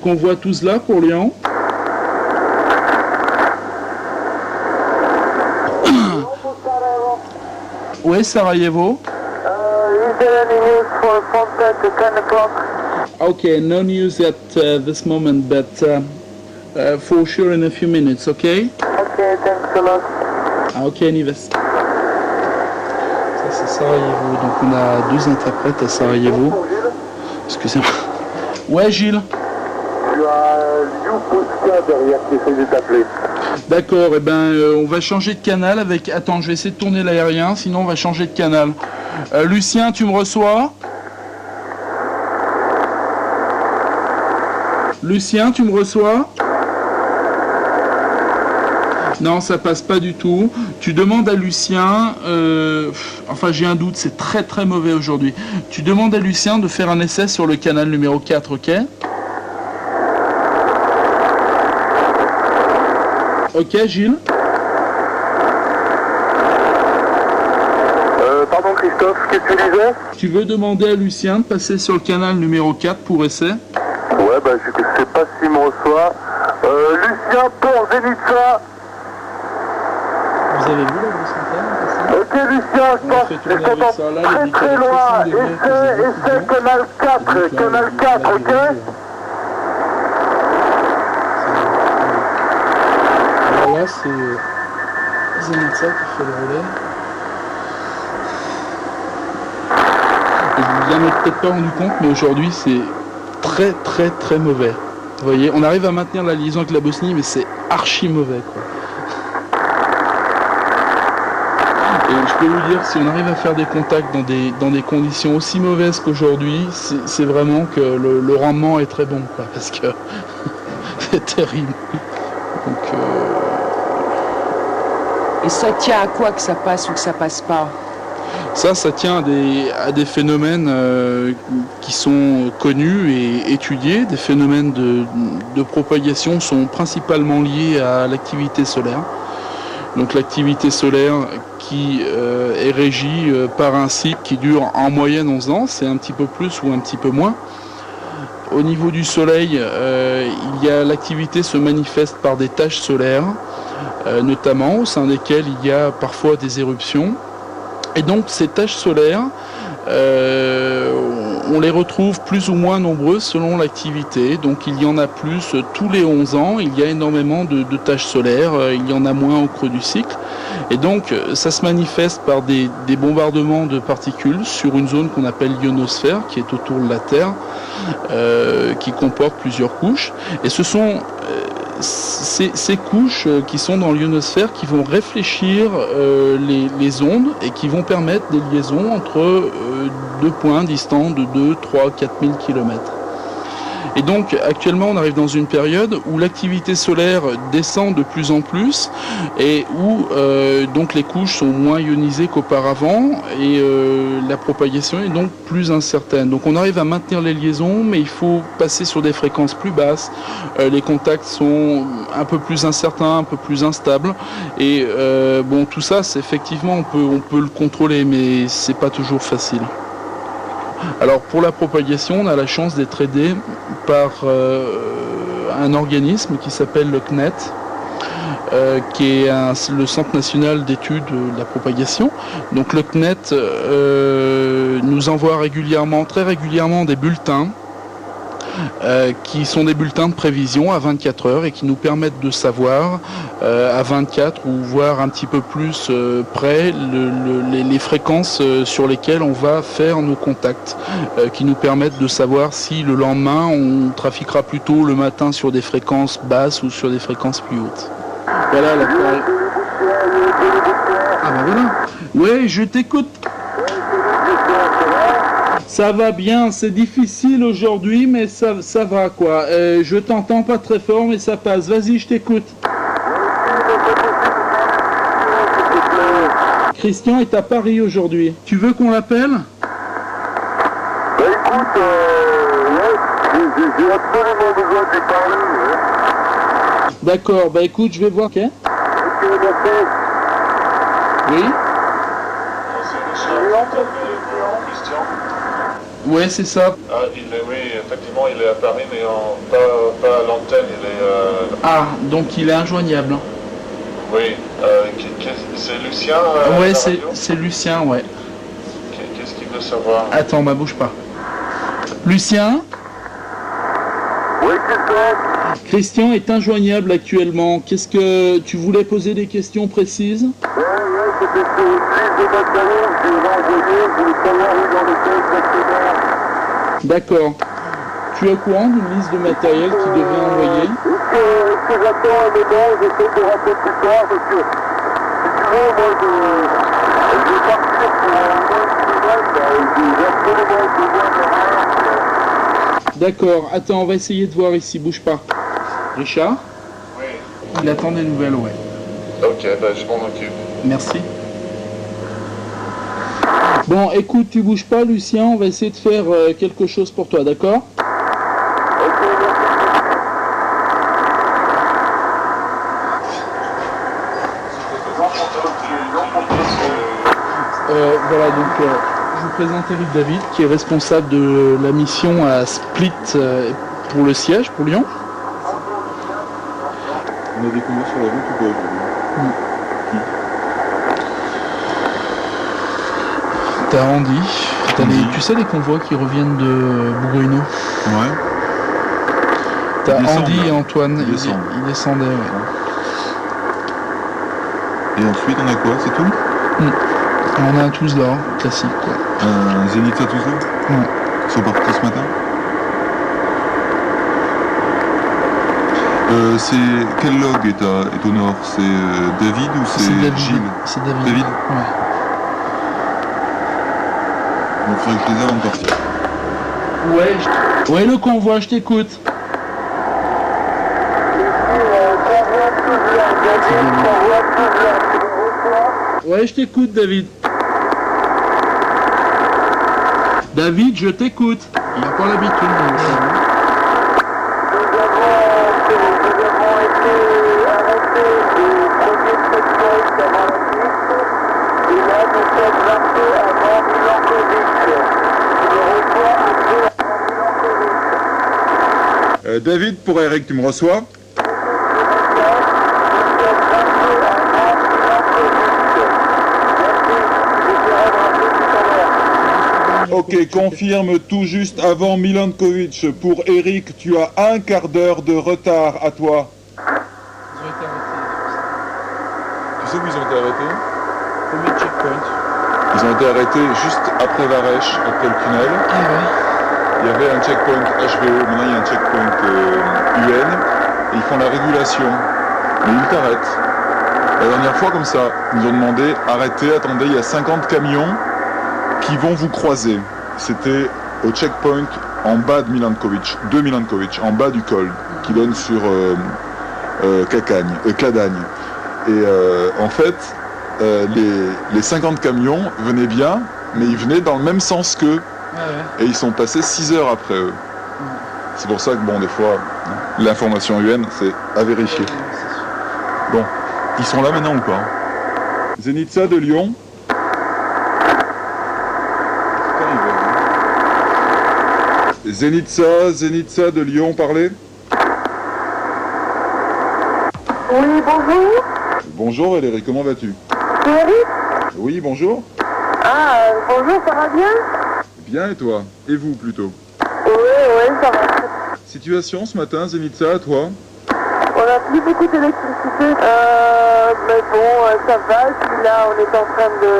Convoi tous là pour Lyon. Ouais, Sarajevo. Is there any news for Ponta at 10 o'clock? Okay, no news at this moment, but for sure in a few minutes, okay? Okay, thanks a lot. Okay, Nives. Ça c'est Sarajevo, donc on a 2 interprètes à Sarajevo. Excusez-moi. Ouais, Gilles. Tu as Youposca derrière qui essaie de t'appeler. D'accord, eh ben on va changer de canal avec... Attends, je vais essayer de tourner l'aérien, sinon on va changer de canal. Lucien, tu me reçois? Lucien, tu me reçois? Non, ça passe pas du tout. Tu demandes à Lucien... enfin, j'ai un doute, c'est très très mauvais aujourd'hui. Tu demandes à Lucien de faire un essai sur le canal numéro 4, ok? Ok, Gilles? Pardon Christophe, qu'est-ce que tu disais? Tu veux demander à Lucien de passer sur le canal numéro 4 pour essai? Ouais, bah je sais pas s'il me reçoit. Lucien pour Zenitsa. Vous avez vu la grosse antenne? Ok Lucien, je pense que je t'entends très loin. Essai canal 4, ok? Alors là, c'est Zenitsa qui fait le relais. Vous n'en avez peut-être pas rendu compte, mais aujourd'hui c'est très très très mauvais. Vous voyez, on arrive à maintenir la liaison avec la Bosnie, mais c'est archi mauvais, quoi. Et je peux vous dire, si on arrive à faire des contacts dans des conditions aussi mauvaises qu'aujourd'hui, c'est vraiment que le rendement est très bon, quoi, parce que c'est terrible. Donc, Et ça tient à quoi que ça passe ou que ça passe pas? ça tient à des phénomènes qui sont connus et étudiés. Des phénomènes de propagation sont principalement liés à l'activité solaire. Donc l'activité solaire qui est régie par un cycle qui dure en moyenne 11 ans, c'est un petit peu plus ou un petit peu moins. Au niveau du Soleil, l'activité se manifeste par des taches solaires, notamment au sein desquelles il y a parfois des éruptions. Et donc ces taches solaires, on les retrouve plus ou moins nombreuses selon l'activité. Donc il y en a plus tous les 11 ans, il y a énormément de taches solaires, il y en a moins au creux du cycle. Et donc ça se manifeste par des bombardements de particules sur une zone qu'on appelle l'ionosphère, qui est autour de la Terre, qui comporte plusieurs couches. Et ce sont ces couches qui sont dans l'ionosphère qui vont réfléchir les ondes et qui vont permettre des liaisons entre deux points distants de 2, 3, 4 000 km. Et donc actuellement on arrive dans une période où l'activité solaire descend de plus en plus et où donc les couches sont moins ionisées qu'auparavant et la propagation est donc plus incertaine. Donc on arrive à maintenir les liaisons, mais il faut passer sur des fréquences plus basses. Les contacts sont un peu plus incertains, un peu plus instables. Et bon, tout ça, c'est effectivement on peut le contrôler, mais c'est pas toujours facile. Alors pour la propagation, on a la chance d'être aidé par un organisme qui s'appelle le CNET, qui est le Centre national d'études de la propagation. Donc le CNET nous envoie très régulièrement des bulletins qui sont des bulletins de prévision à 24 heures et qui nous permettent de savoir à 24 ou voire un petit peu plus près les fréquences sur lesquelles on va faire nos contacts, qui nous permettent de savoir si le lendemain on trafiquera plutôt le matin sur des fréquences basses ou sur des fréquences plus hautes. Voilà la Ah ben voilà. Ouais, je t'écoute. Ça va bien, c'est difficile aujourd'hui, mais ça va quoi. Je t'entends pas très fort, mais ça passe. Vas-y, je t'écoute. Christian est à Paris aujourd'hui. Tu veux qu'on l'appelle? Bah écoute, j'ai absolument besoin de parler. Ouais. D'accord, bah écoute, je vais voir. Ok. Oui. Ouais, c'est ça. Ah, oui, effectivement, il est à Paris, mais pas à l'antenne, il est... Ah, donc il est injoignable. Oui, c'est Lucien ouais, c'est Lucien, ouais. Qu'est-ce qu'il veut savoir? Attends, bah bouge pas. Lucien? Oui, Christophe. Christian est injoignable actuellement. Qu'est-ce que tu voulais poser des questions précises? Ouais, c'était sur une liste de matériel que j'ai renvoyé, je voulais savoir où dans lequel exactement. D'accord. Tu es au courant d'une liste de matériel qui devait envoyer? Est-ce que j'attends un moment, j'essaie de rappeler plus tard, parce que, si tu veux, moi, je vais partir pour un autre semaine, j'ai absolument besoin de rien. D'accord. Attends, on va essayer de voir ici, bouge pas. Richard? Oui. Il attend des nouvelles, ouais. Ok, bah je m'en occupe. Merci. Bon, écoute, tu bouges pas, Lucien, on va essayer de faire quelque chose pour toi, d'accord? Voilà, donc je vous présente Eric David, qui est responsable de la mission à Split pour le siège, pour Lyon. On a des convois sur la route ou pas aujourd'hui? T'as Andy, tu sais les convois qui reviennent de Bourguignon? Ouais. T'as Andy et Antoine, ils descendaient. Ouais. Et ensuite on a quoi, c'est tout? On a un Tuzla, classique quoi. Un Zénith à Tuzla? Ouais. Ils sont partis ce matin? C'est quel log est au nord? C'est David ou c'est Gilles? C'est David. David? Ouais. Il faudrait que je les ai avant de partir. Ouais, le convoi, je t'écoute. Ouais, je t'écoute, David. David, je t'écoute. Il n'a pas l'habitude de ça. Nous avons été arrêtés du premier checkpoint avant la piste. Et là, nous sommes un peu avant Milankovic. Je reçois un peu avant Milankovic. David, pour Eric, tu me reçois? Ok, confirme tout juste avant Milankovic. Pour Eric, tu as un quart d'heure de retard à toi. Ils ont été arrêtés. Tu sais où ils ont été arrêtés? Premier checkpoint. Ils ont été arrêtés juste après Varèche, après le tunnel. Ah ouais. Il y avait un checkpoint HVO, maintenant il y a un checkpoint UN, et ils font la régulation. Mais ils t'arrêtent. La dernière fois comme ça, ils nous ont demandé, arrêtez, attendez, il y a 50 camions qui vont vous croiser. C'était au checkpoint en bas de Milankovic, en bas du col, qui donne sur Cladagne. Et en fait, les 50 camions venaient bien, mais ils venaient dans le même sens qu'eux. Et ils sont passés 6 heures après eux. C'est pour ça que, bon, des fois, l'information UN, c'est à vérifier. Bon, ils sont là maintenant ou pas? Zenitsa de Lyon. Zenitsa de Lyon, parlez. Oui, bonjour. Bonjour Valérie, comment vas-tu? C'est Eric? Oui, bonjour. Ah, bonjour, ça va bien? Bien et toi? Et vous plutôt? Oui, ça va. Situation ce matin, Zenitsa, à toi? On n'a plus beaucoup d'électricité, mais bon, ça va. Et puis là, on est en train de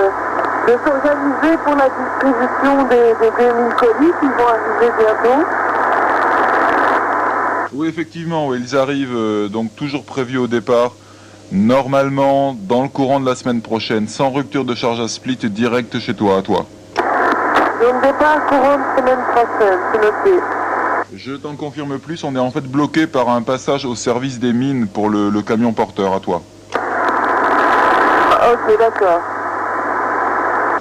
s'organiser pour la distribution des 2000 colis qui vont arriver bientôt. Oui, effectivement, oui, ils arrivent donc toujours prévus au départ. Normalement, dans le courant de la semaine prochaine, sans rupture de charge à Split, direct chez toi, à toi. Donc départ courant de semaine prochaine, c'est noté. Je t'en confirme plus, on est en fait bloqué par un passage au service des mines pour le camion porteur, à toi. Ok, d'accord.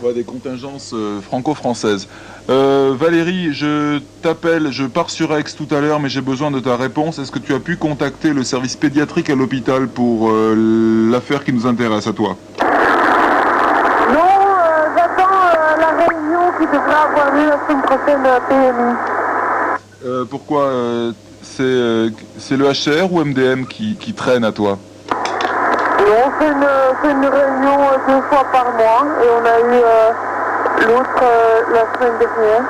Ouais, des contingences franco-françaises. Valérie, je t'appelle, je pars sur Aix tout à l'heure, mais j'ai besoin de ta réponse. Est-ce que tu as pu contacter le service pédiatrique à l'hôpital pour l'affaire qui nous intéresse, à toi? Non, j'attends la réunion qui devra avoir lieu la semaine prochaine à PMI. Pourquoi c'est le HCR ou MDM qui traîne à toi? On fait une réunion 2 fois par mois et on a eu l'autre la semaine dernière.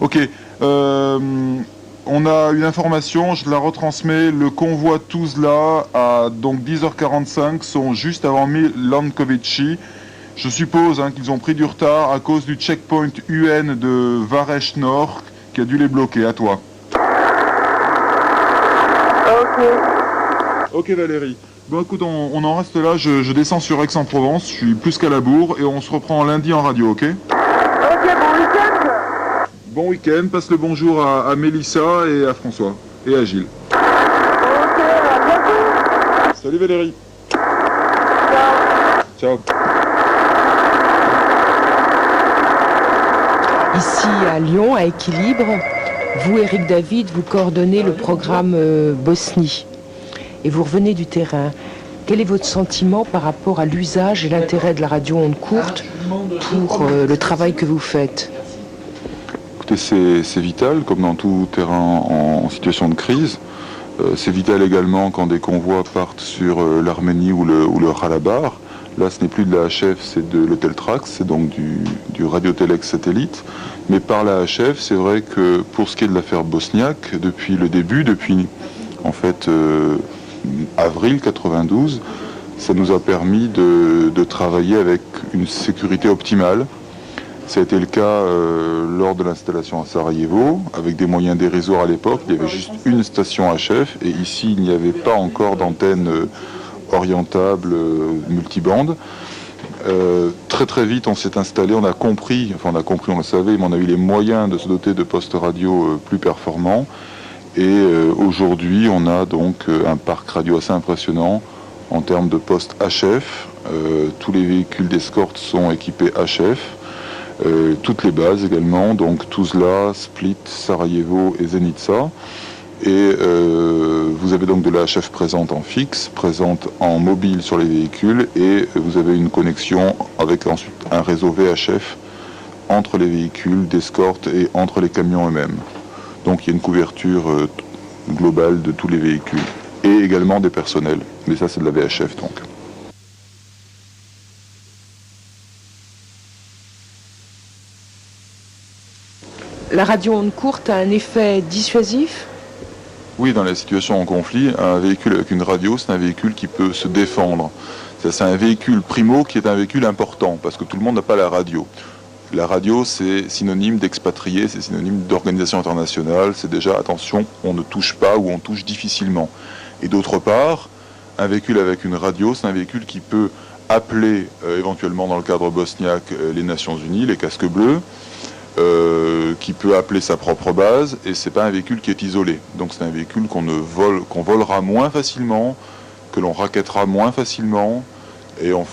Ok, on a une information, je la retransmets. Le convoi Tuzla à donc 10h45 sont juste avant Milankovic. Je suppose qu'ils ont pris du retard à cause du checkpoint UN de Varèche Nord qui a dû les bloquer. À toi. Ok. Ok Valérie. Bon écoute, on en reste là, je descends sur Aix-en-Provence, je suis plus qu'à la bourre et on se reprend lundi en radio, ok? Ok, bon week-end. Bon week-end, passe le bonjour à Mélissa et à François et à Gilles. Ok, à bientôt. Salut Valérie. Ciao. Ici à Lyon, à Équilibre, vous, Eric David, vous coordonnez le programme Bosnie. Et vous revenez du terrain. Quel est votre sentiment par rapport à l'usage et l'intérêt de la radio onde courte pour le travail que vous faites? Écoutez, c'est vital, comme dans tout terrain en situation de crise. C'est vital également quand des convois partent sur l'Arménie ou le Halabar. Là, ce n'est plus de la HF, c'est de l'Euteltrax, c'est donc du radiotelex satellite. Mais par la HF, c'est vrai que pour ce qui est de l'affaire bosniaque, depuis le début, depuis en fait avril 92, ça nous a permis de travailler avec une sécurité optimale. Ça a été le cas lors de l'installation à Sarajevo, avec des moyens dérisoires à l'époque. Il y avait juste une station HF, et ici, il n'y avait pas encore d'antenne orientable multibande. Très très vite, on s'est installé, on a compris, on le savait, mais on a eu les moyens de se doter de postes radio plus performants. Et aujourd'hui, on a donc un parc radio assez impressionnant en termes de postes HF. Tous les véhicules d'escorte sont équipés HF. Toutes les bases également, donc Tuzla, Split, Sarajevo et Zenica. Et vous avez donc de la HF présente en fixe, présente en mobile sur les véhicules, et vous avez une connexion avec ensuite un réseau VHF entre les véhicules d'escorte et entre les camions eux-mêmes. Donc il y a une couverture globale de tous les véhicules, et également des personnels. Mais ça, c'est de la VHF donc. La radio onde courte a un effet dissuasif? Oui, dans les situations en conflit, un véhicule avec une radio, c'est un véhicule qui peut se défendre. C'est un véhicule primo qui est un véhicule important, parce que tout le monde n'a pas la radio. La radio, c'est synonyme d'expatrié, c'est synonyme d'organisation internationale, c'est déjà, attention, on ne touche pas ou on touche difficilement. Et d'autre part, un véhicule avec une radio, c'est un véhicule qui peut appeler éventuellement dans le cadre bosniaque les Nations Unies, les casques bleus, qui peut appeler sa propre base, et c'est pas un véhicule qui est isolé. Donc c'est un véhicule qu'on volera moins facilement, que l'on raquettera moins facilement, et on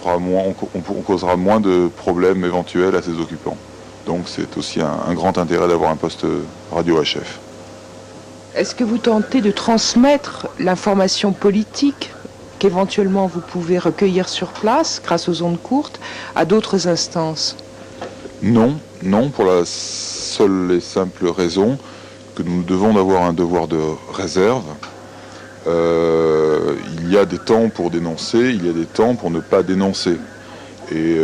causera moins de problèmes éventuels à ses occupants. Donc c'est aussi un grand intérêt d'avoir un poste radio HF. Est-ce que vous tentez de transmettre l'information politique qu'éventuellement vous pouvez recueillir sur place grâce aux ondes courtes à d'autres instances? Non, pour la seule et simple raison que nous devons avoir un devoir de réserve. Il y a des temps pour dénoncer, il y a des temps pour ne pas dénoncer. Et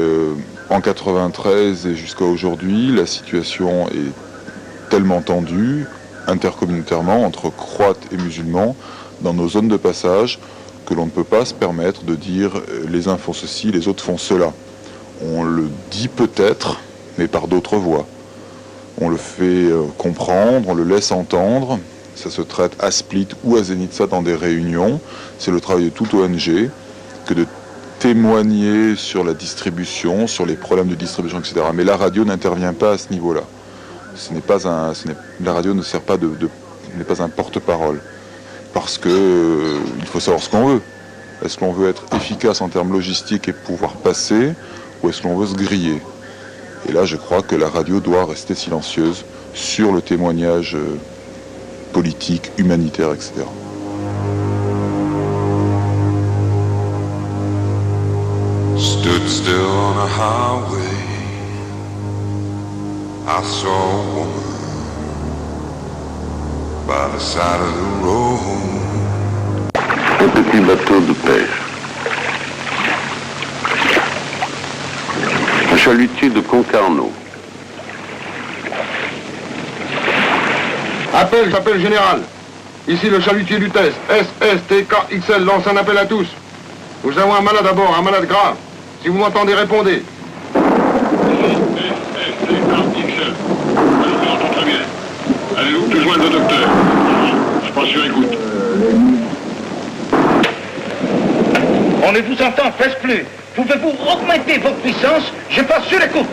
en 93 et jusqu'à aujourd'hui, la situation est tellement tendue, intercommunautairement, entre croates et musulmans, dans nos zones de passage, que l'on ne peut pas se permettre de dire les uns font ceci, les autres font cela. On le dit peut-être, mais par d'autres voies. On le fait comprendre, on le laisse entendre. Ça se traite à Split ou à Zenica dans des réunions. C'est le travail de toute ONG que de témoigner sur la distribution, sur les problèmes de distribution, etc. Mais la radio n'intervient pas à ce niveau-là. La radio ne sert pas n'est pas un porte-parole. Parce que il faut savoir ce qu'on veut. Est-ce qu'on veut être efficace en termes logistiques et pouvoir passer, ou est-ce qu'on veut se griller? Et là, je crois que la radio doit rester silencieuse sur le témoignage politique, humanitaire, etc. Stood still on a highway, I saw a woman by the side of the road. Un petit bateau de pêche. Un chalutier de Concarneau. Appel, j'appelle général. Ici le chalutier du test. SSTKXL lance un appel à tous. Nous avons un malade à bord, un malade grave. Si vous m'entendez, répondez. Très bien. Allez-vous tout joindre le docteur? Je prends sur écoute. On ne vous entend presque plus. Pouvez-vous augmenter votre puissance? Je passe sur écoute.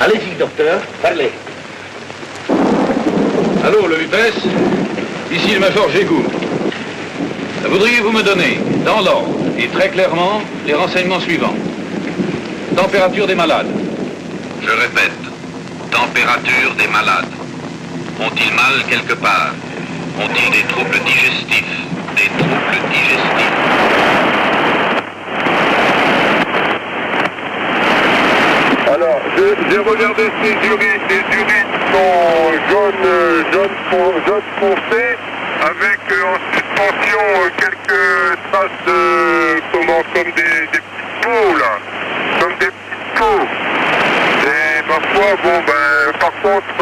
Allez-y, docteur, parlez. Allô, le UPS? Ici le major Gégou. Voudriez-vous me donner, dans l'ordre et très clairement, les renseignements suivants? Température des malades. Je répète, température des malades. Ont-ils mal quelque part? Ont-ils des troubles digestifs, des troubles digestifs. Alors, j'ai regardé ces urines. Les urines sont jaune foncé, avec en suspension quelques traces de, comme des petites peaux là, comme des petites peaux. Et ma foi, bon ben, par contre,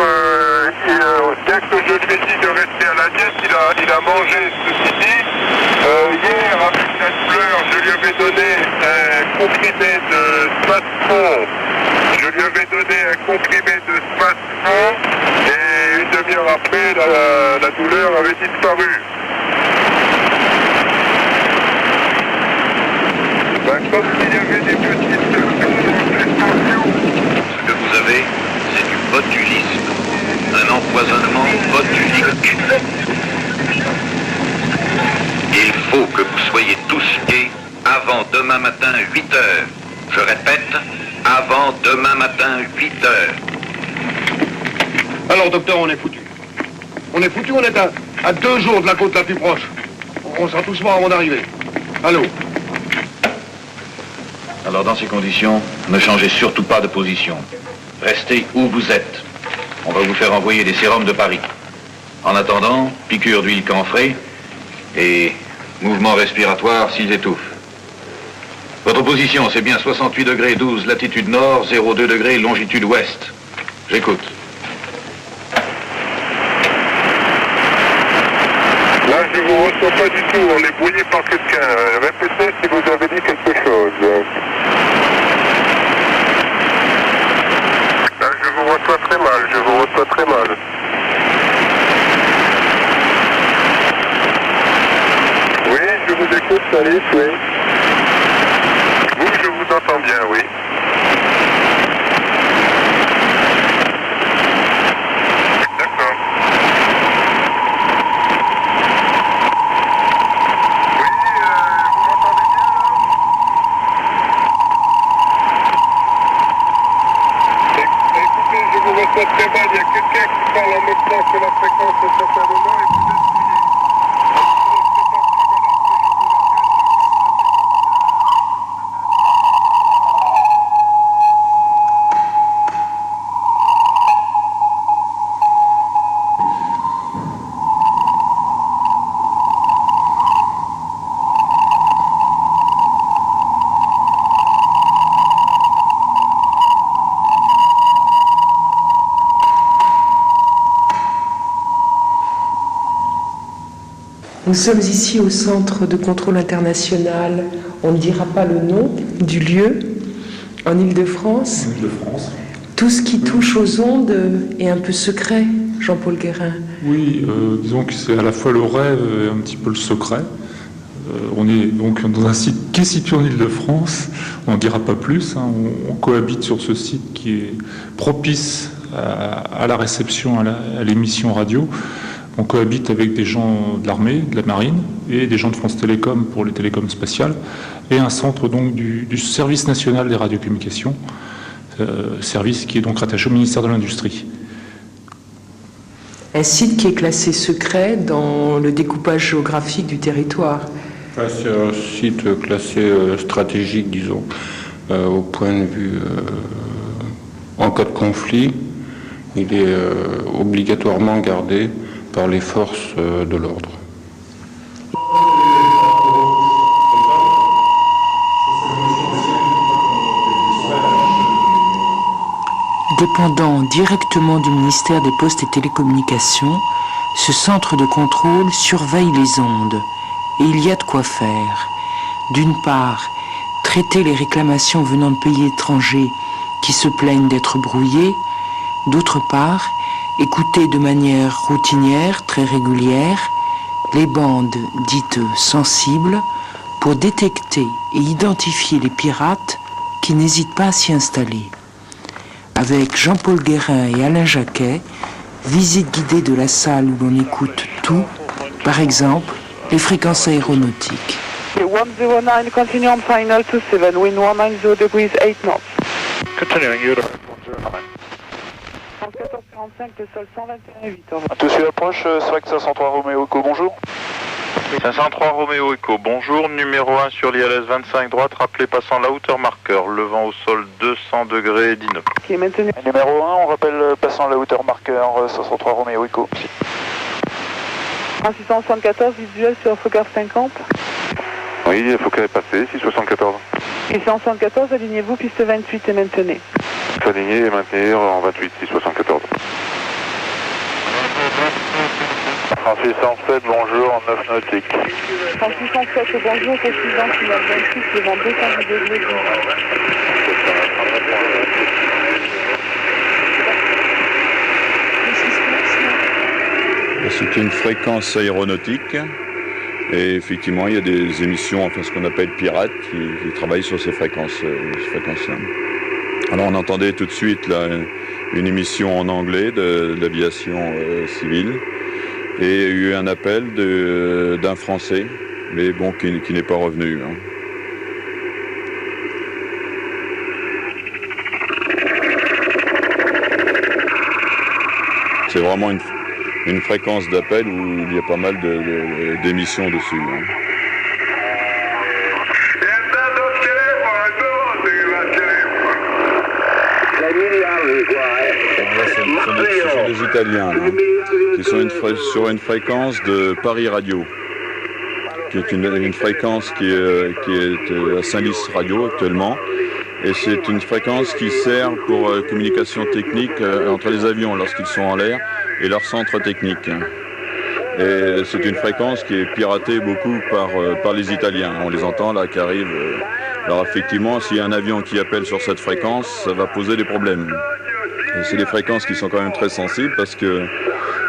dès que je lui ai dit de rester à la diète, il a mangé ceci dit. Hier, avec la fleur, je lui avais donné un comprimé de Spasfon. Je lui avais donné un comprimé de Spasfon et une demi-heure après, la douleur avait disparu. Ben, comme s'il y avait des petites suspensions. Ce que vous avez, c'est du botulisme, un empoisonnement botulique. Il faut que vous soyez tous gays avant demain matin 8 heures. Je répète, avant demain matin 8 heures. Alors docteur, on est foutu. On est foutu, on est à 2 jours de la côte la plus proche. On sera tous morts avant d'arriver. Allô? Alors dans ces conditions, ne changez surtout pas de position. Restez où vous êtes. On va vous faire envoyer des sérums de Paris. En attendant, piqûre d'huile camphrée et mouvement respiratoire s'ils étouffent. Votre position, c'est bien 68 degrés 12 latitude nord, 02 degrés longitude ouest. J'écoute. Là, je vous reçois pas du tout. On est brouillé par quelqu'un. Répétez si vous avez dit quelque chose. Là, je vous reçois très mal. Je vous reçois très mal. Oui, je vous écoute, Alice, oui. Vous, je vous entends bien, oui. D'accord. Oui, vous m'entendez bien, là? Écoutez, je vous reçois très mal. Il y a quelqu'un qui parle en même temps sur la fréquence à certains moments et vous êtes Nous sommes ici au Centre de contrôle international, on ne dira pas le nom du lieu, en Île-de-France. En Île-de-France. Tout ce qui touche aux ondes est un peu secret, Jean-Paul Guérin. Oui, disons que c'est à la fois le rêve et un petit peu le secret. On est donc dans un site qui est situé en Île-de-France, on n'en dira pas plus, hein. On cohabite sur ce site qui est propice à la réception, à l'émission radio. On cohabite avec des gens de l'armée, de la marine et des gens de France Télécom pour les télécoms spatiales et un centre donc du service national des radiocommunications, service qui est donc rattaché au ministère de l'Industrie. Un site qui est classé secret dans le découpage géographique du territoire. C'est un site classé stratégique, disons, au point de vue en cas de conflit, il est obligatoirement gardé par les forces de l'ordre. Dépendant directement du ministère des Postes et Télécommunications, ce centre de contrôle surveille les ondes. Et il y a de quoi faire. D'une part, traiter les réclamations venant de pays étrangers qui se plaignent d'être brouillées. D'autre part, écouter de manière routinière, très régulière, les bandes dites sensibles pour détecter et identifier les pirates qui n'hésitent pas à s'y installer. Avec Jean-Paul Guérin et Alain Jacquet, visite guidée de la salle où l'on écoute tout, par exemple les fréquences aéronautiques. 109, continue on final 27, wind 190 degrees 8 knots. Continuing, Europe. 1445, le sol 121,8. Dessus approche, Srex 503 Romeo Echo, bonjour. 503 Roméo Echo, bonjour, numéro 1 sur l'ILS 25 droite, rappelez passant la hauteur marqueur, levant au sol 200 degrés 19. Qui est maintenu. Numéro 1, on rappelle passant la hauteur marqueur 503 Roméo Echo. 674, visuel sur Fokker 50. Oui, Fokker est passé, 674. Question 74, alignez-vous, piste 28 et maintenez. S'aligner et maintenir en 28, 674. 3607, bonjour, 9 nautique. 3607, bonjour, précisant final 28, devant 210 degrés. C'est une fréquence aéronautique et effectivement il y a des émissions, enfin ce qu'on appelle pirates, qui travaillent sur ces fréquences-là. Alors on entendait tout de suite là, une émission en anglais de l'aviation civile et il y a eu un appel d'un Français, mais bon qui n'est pas revenu. Hein. C'est vraiment une fréquence d'appel où il y a pas mal d'émissions dessus. Hein. Ce sont des Italiens là, qui sont sur une fréquence de Paris Radio, qui est une fréquence qui est à Saint-Lys Radio actuellement. Et c'est une fréquence qui sert pour communication technique entre les avions lorsqu'ils sont en l'air et leur centre technique. Et c'est une fréquence qui est piratée beaucoup par les Italiens. On les entend là qui arrivent. Alors effectivement, s'il y a un avion qui appelle sur cette fréquence, ça va poser des problèmes. Et c'est des fréquences qui sont quand même très sensibles parce que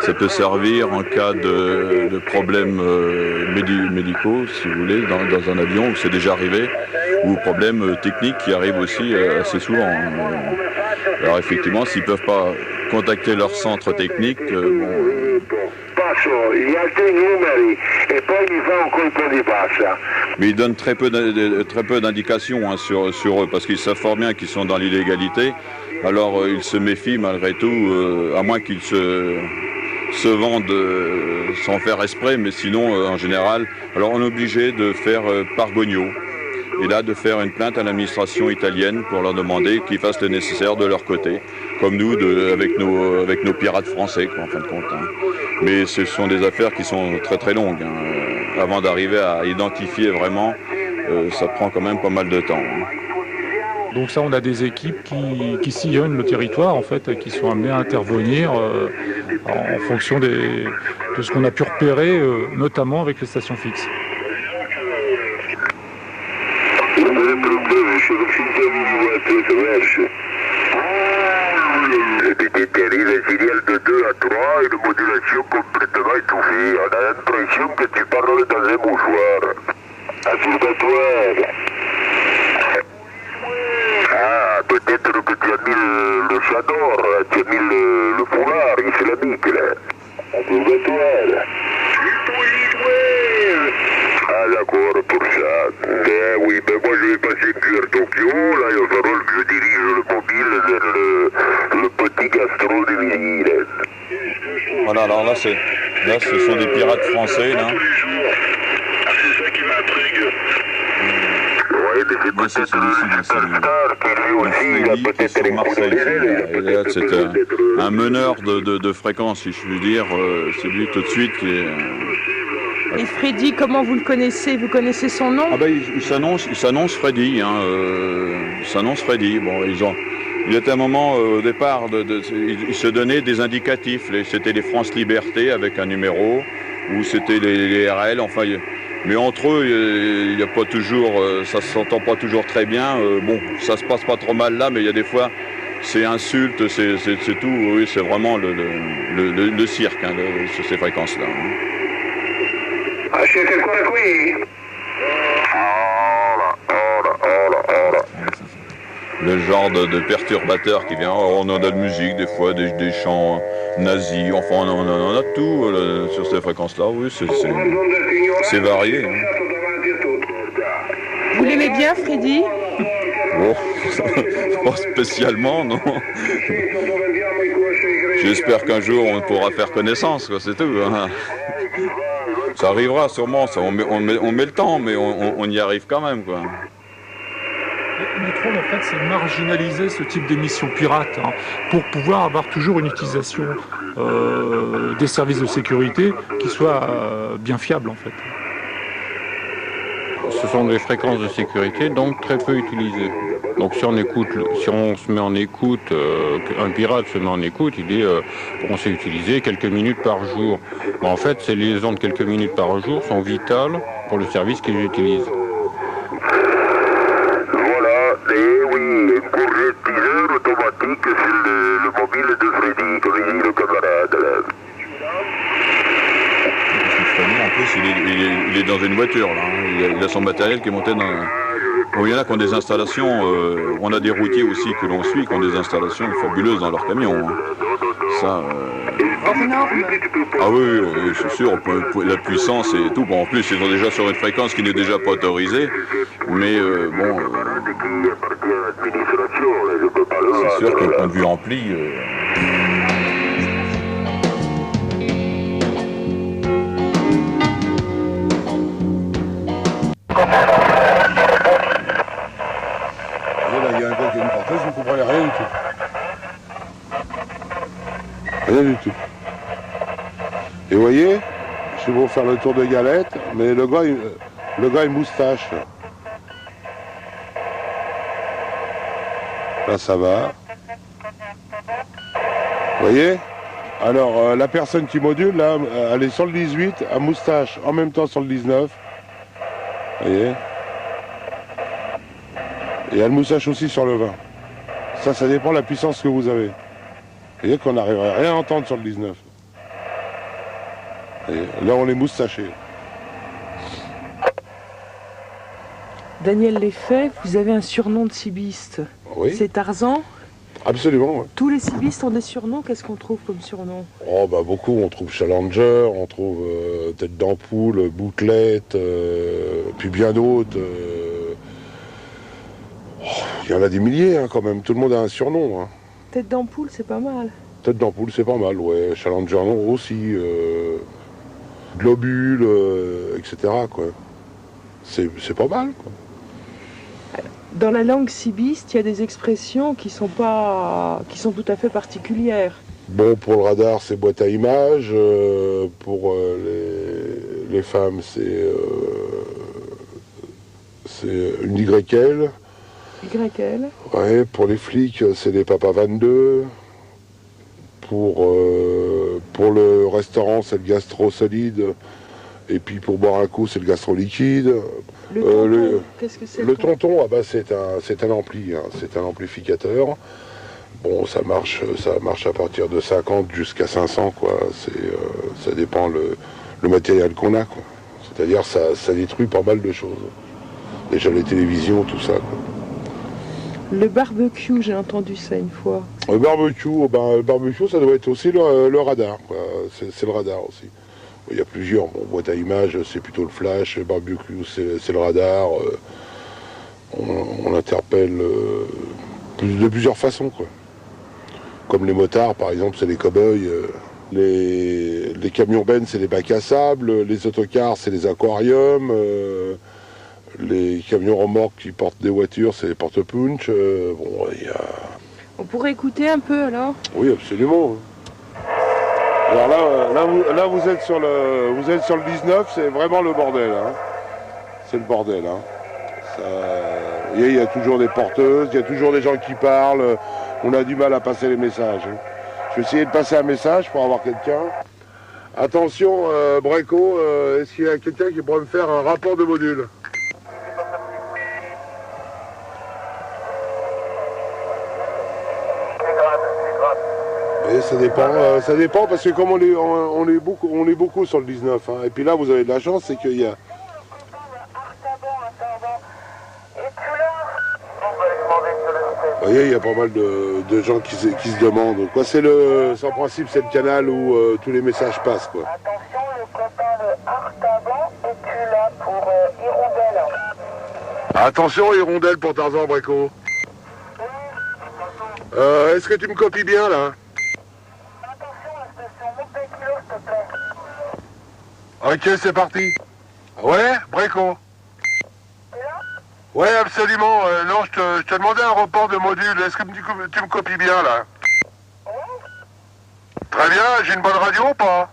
ça peut servir en cas de problèmes médicaux, si vous voulez, dans un avion où c'est déjà arrivé, ou problèmes techniques qui arrivent aussi assez souvent. Alors effectivement, s'ils ne peuvent pas contacter leur centre technique, mais ils donnent très peu d'indications hein, sur eux, parce qu'ils savent fort bien qu'ils sont dans l'illégalité. Alors ils se méfient malgré tout, à moins qu'ils se vendent sans faire exprès, mais sinon en général, alors on est obligé de faire par Gogno. Et là, de faire une plainte à l'administration italienne pour leur demander qu'ils fassent le nécessaire de leur côté, comme nous, avec nos pirates français, quoi, en fin de compte. Hein. Mais ce sont des affaires qui sont très très longues. Hein. Avant d'arriver à identifier vraiment, ça prend quand même pas mal de temps. Hein. Donc ça, on a des équipes qui sillonnent le territoire, en fait, qui sont amenées à intervenir en fonction de ce qu'on a pu repérer, notamment avec les stations fixes. Le signal de 2 à 3, une modulation complètement étouffée. On a l'impression que tu parles dans un mouchoir. Assure-toi. Ah, peut-être que tu as mis le chador, tu as mis le foulard islamique, là. Assure-toi. Ah, d'accord, pour ça. Ben oui, ben moi je vais passer vers Tokyo, là il va falloir que je dirige le mobile vers le petit gastro de Villiers. Voilà, alors là, ce sont des pirates français, là. C'est ça qui m'intrigue. Ouais, mais c'est peut-être le superstar qui lui aussi, il a peut-être les Marseille. C'est un meneur de fréquence, si je puis dire. C'est lui tout de suite qui est... Et Freddy, comment vous le connaissez? Vous connaissez son nom? Ah ben, il s'annonce Freddy. Hein, il s'annonce Freddy. Bon, il était un moment au départ, il se donnait des indicatifs. C'était les France Liberté avec un numéro, ou c'était les RL. Enfin, mais entre eux, il n'y a pas toujours, ça se s'entend pas toujours très bien. Bon, ça se passe pas trop mal là, mais il y a des fois, c'est insulte, c'est tout. Oui, c'est vraiment le cirque hein, sur ces fréquences-là. Hein. Siete ancora qui? Le genre de perturbateur qui vient, on a de la musique des fois, des chants nazis, enfin on a tout sur ces fréquences-là, oui, c'est varié. Hein. Vous l'aimez bien, Freddy? Oh, pas spécialement, non. J'espère qu'un jour on pourra faire connaissance, quoi, c'est tout. Hein. Ça arrivera sûrement, on met le temps, mais on y arrive quand même, quoi. Notre rôle, en fait, c'est de marginaliser ce type d'émissions pirates pour pouvoir avoir toujours une utilisation des services de sécurité qui soit bien fiable, en fait. Ce sont des fréquences de sécurité, donc très peu utilisées. Donc si on se met en écoute, un pirate se met en écoute, on sait utiliser quelques minutes par jour. Mais en fait, ces liaisons de quelques minutes par jour sont vitales pour le service qu'ils utilisent. Voilà, et oui, un courrier automatique sur le mobile de Freddy, comme il dit le camarade. En plus, il est dans une voiture, là. Il a son matériel qui est monté dans... Bon, il y en a qui ont des installations, on a des routiers aussi que l'on suit, qui ont des installations fabuleuses dans leurs camions. Ça... Ah oui, c'est sûr, la puissance et tout. Bon, en plus, ils sont déjà sur une fréquence qui n'est déjà pas autorisée, mais bon... c'est sûr qu'un point de vue ampli... Il y a un gars qui a une porteuse, vous ne comprenez rien du tout. Rien du tout. Et vous voyez, je vais vous faire le tour de galette, mais le gars il moustache. Là ça va. Vous voyez? Alors la personne qui module, là, elle est sur le 18, à moustache, en même temps sur le 19. Vous voyez? Et elle moustache aussi sur le 20. Ça dépend de la puissance que vous avez. Vous voyez qu'on n'arriverait rien à entendre sur le 19. Et là, on est moustaché. Daniel Leffet, vous avez un surnom de cibiste. Oui. C'est Tarzan? Absolument, oui. Tous les cibistes ont des surnoms. Qu'est-ce qu'on trouve comme surnom? Oh, bah beaucoup. On trouve Challenger, on trouve Tête d'ampoule, Bouclette, puis bien d'autres. Il y en a des milliers, hein, quand même. Tout le monde a un surnom. Hein. Tête d'ampoule, c'est pas mal. Tête d'ampoule, c'est pas mal, ouais. Challenger, non, aussi. Globule, etc., quoi. C'est pas mal, quoi. Dans la langue cibiste, il y a des expressions qui sont tout à fait particulières. Bon, pour le radar, c'est boîte à images. Pour les femmes, c'est une YL. YL. Ouais, pour les flics, c'est les Papa 22. Pour le restaurant, c'est le gastro solide. Et puis pour boire un coup, c'est le gastro liquide. Le tonton, qu'est-ce que c'est? Le tonton, ah bah, c'est un ampli, hein, c'est un amplificateur. Bon, ça marche à partir de 50 jusqu'à 500, quoi. Ça dépend le matériel qu'on a, quoi. C'est-à-dire ça détruit pas mal de choses. Déjà les télévisions, tout ça, quoi. Le barbecue, j'ai entendu ça une fois. Le barbecue, ça doit être aussi le radar, quoi. C'est le radar aussi. Il y a plusieurs. Bon, boîte à images, c'est plutôt le flash. Le barbecue, c'est le radar. On interpelle de plusieurs façons, quoi. Comme les motards, par exemple, c'est les cow-boys. Les camions bennes, c'est les bacs à sable. Les autocars, c'est les aquariums. Les camions remorques qui portent des voitures, c'est les porte-punch. Bon, il y a... On pourrait écouter un peu, alors? Oui, absolument. Alors là, vous êtes sur le 19, c'est vraiment le bordel. Hein. C'est le bordel. Hein. Il y a toujours des porteuses, il y a toujours des gens qui parlent. On a du mal à passer les messages. Hein. Je vais essayer de passer un message pour avoir quelqu'un. Attention, Breco, est-ce qu'il y a quelqu'un qui pourrait me faire un rapport de module? Et ça dépend parce que comme on est beaucoup sur le 19, hein, et puis là vous avez de la chance, c'est qu'il y a... Vous voyez, il y a pas mal de gens qui se demandent. Quoi, en principe, c'est le canal où tous les messages passent, quoi. Attention, le copain de Artaban, es-tu là pour Hirondelle? Attention, Hirondelle pour Tarzan, Breco. Est-ce que tu me copies bien, là? Ok, c'est parti. Ouais, Breco. Ouais, absolument. Non, je te demandais un report de module. Est-ce que tu me copies bien, là? Très bien, j'ai une bonne radio ou pas?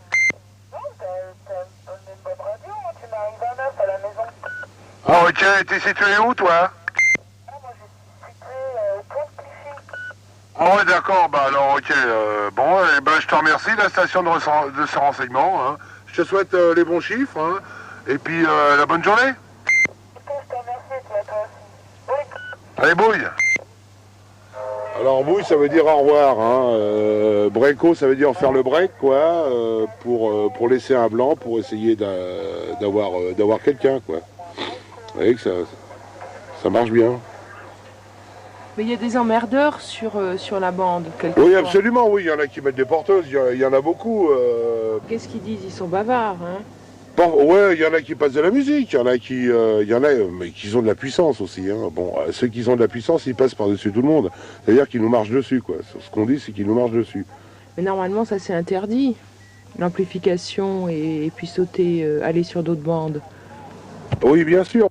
Ah, ok, t'es situé où, toi? Ah ouais, d'accord, bah alors, ok. Bon, eh ben, je te remercie, la station de ce renseignement. Hein. Je te souhaite les bons chiffres, hein, et puis la bonne journée. Allez, bouille. Alors bouille, ça veut dire au revoir. Hein. Breco, ça veut dire faire le break, quoi, pour laisser un blanc, pour essayer d'avoir quelqu'un, quoi. Vous voyez que ça marche bien. Mais il y a des emmerdeurs sur la bande, quelquefois. Oui, absolument, oui. Il y en a qui mettent des porteuses, il y en a beaucoup. Qu'est-ce qu'ils disent? Ils sont bavards, hein? Bon, ouais, il y en a qui passent de la musique, il y en a mais qui ont de la puissance aussi. Hein. Bon, ceux qui ont de la puissance, ils passent par-dessus tout le monde. C'est-à-dire qu'ils nous marchent dessus, quoi. Ce qu'on dit, c'est qu'ils nous marchent dessus. Mais normalement, ça c'est interdit. L'amplification et puis sauter, aller sur d'autres bandes. Oui, bien sûr.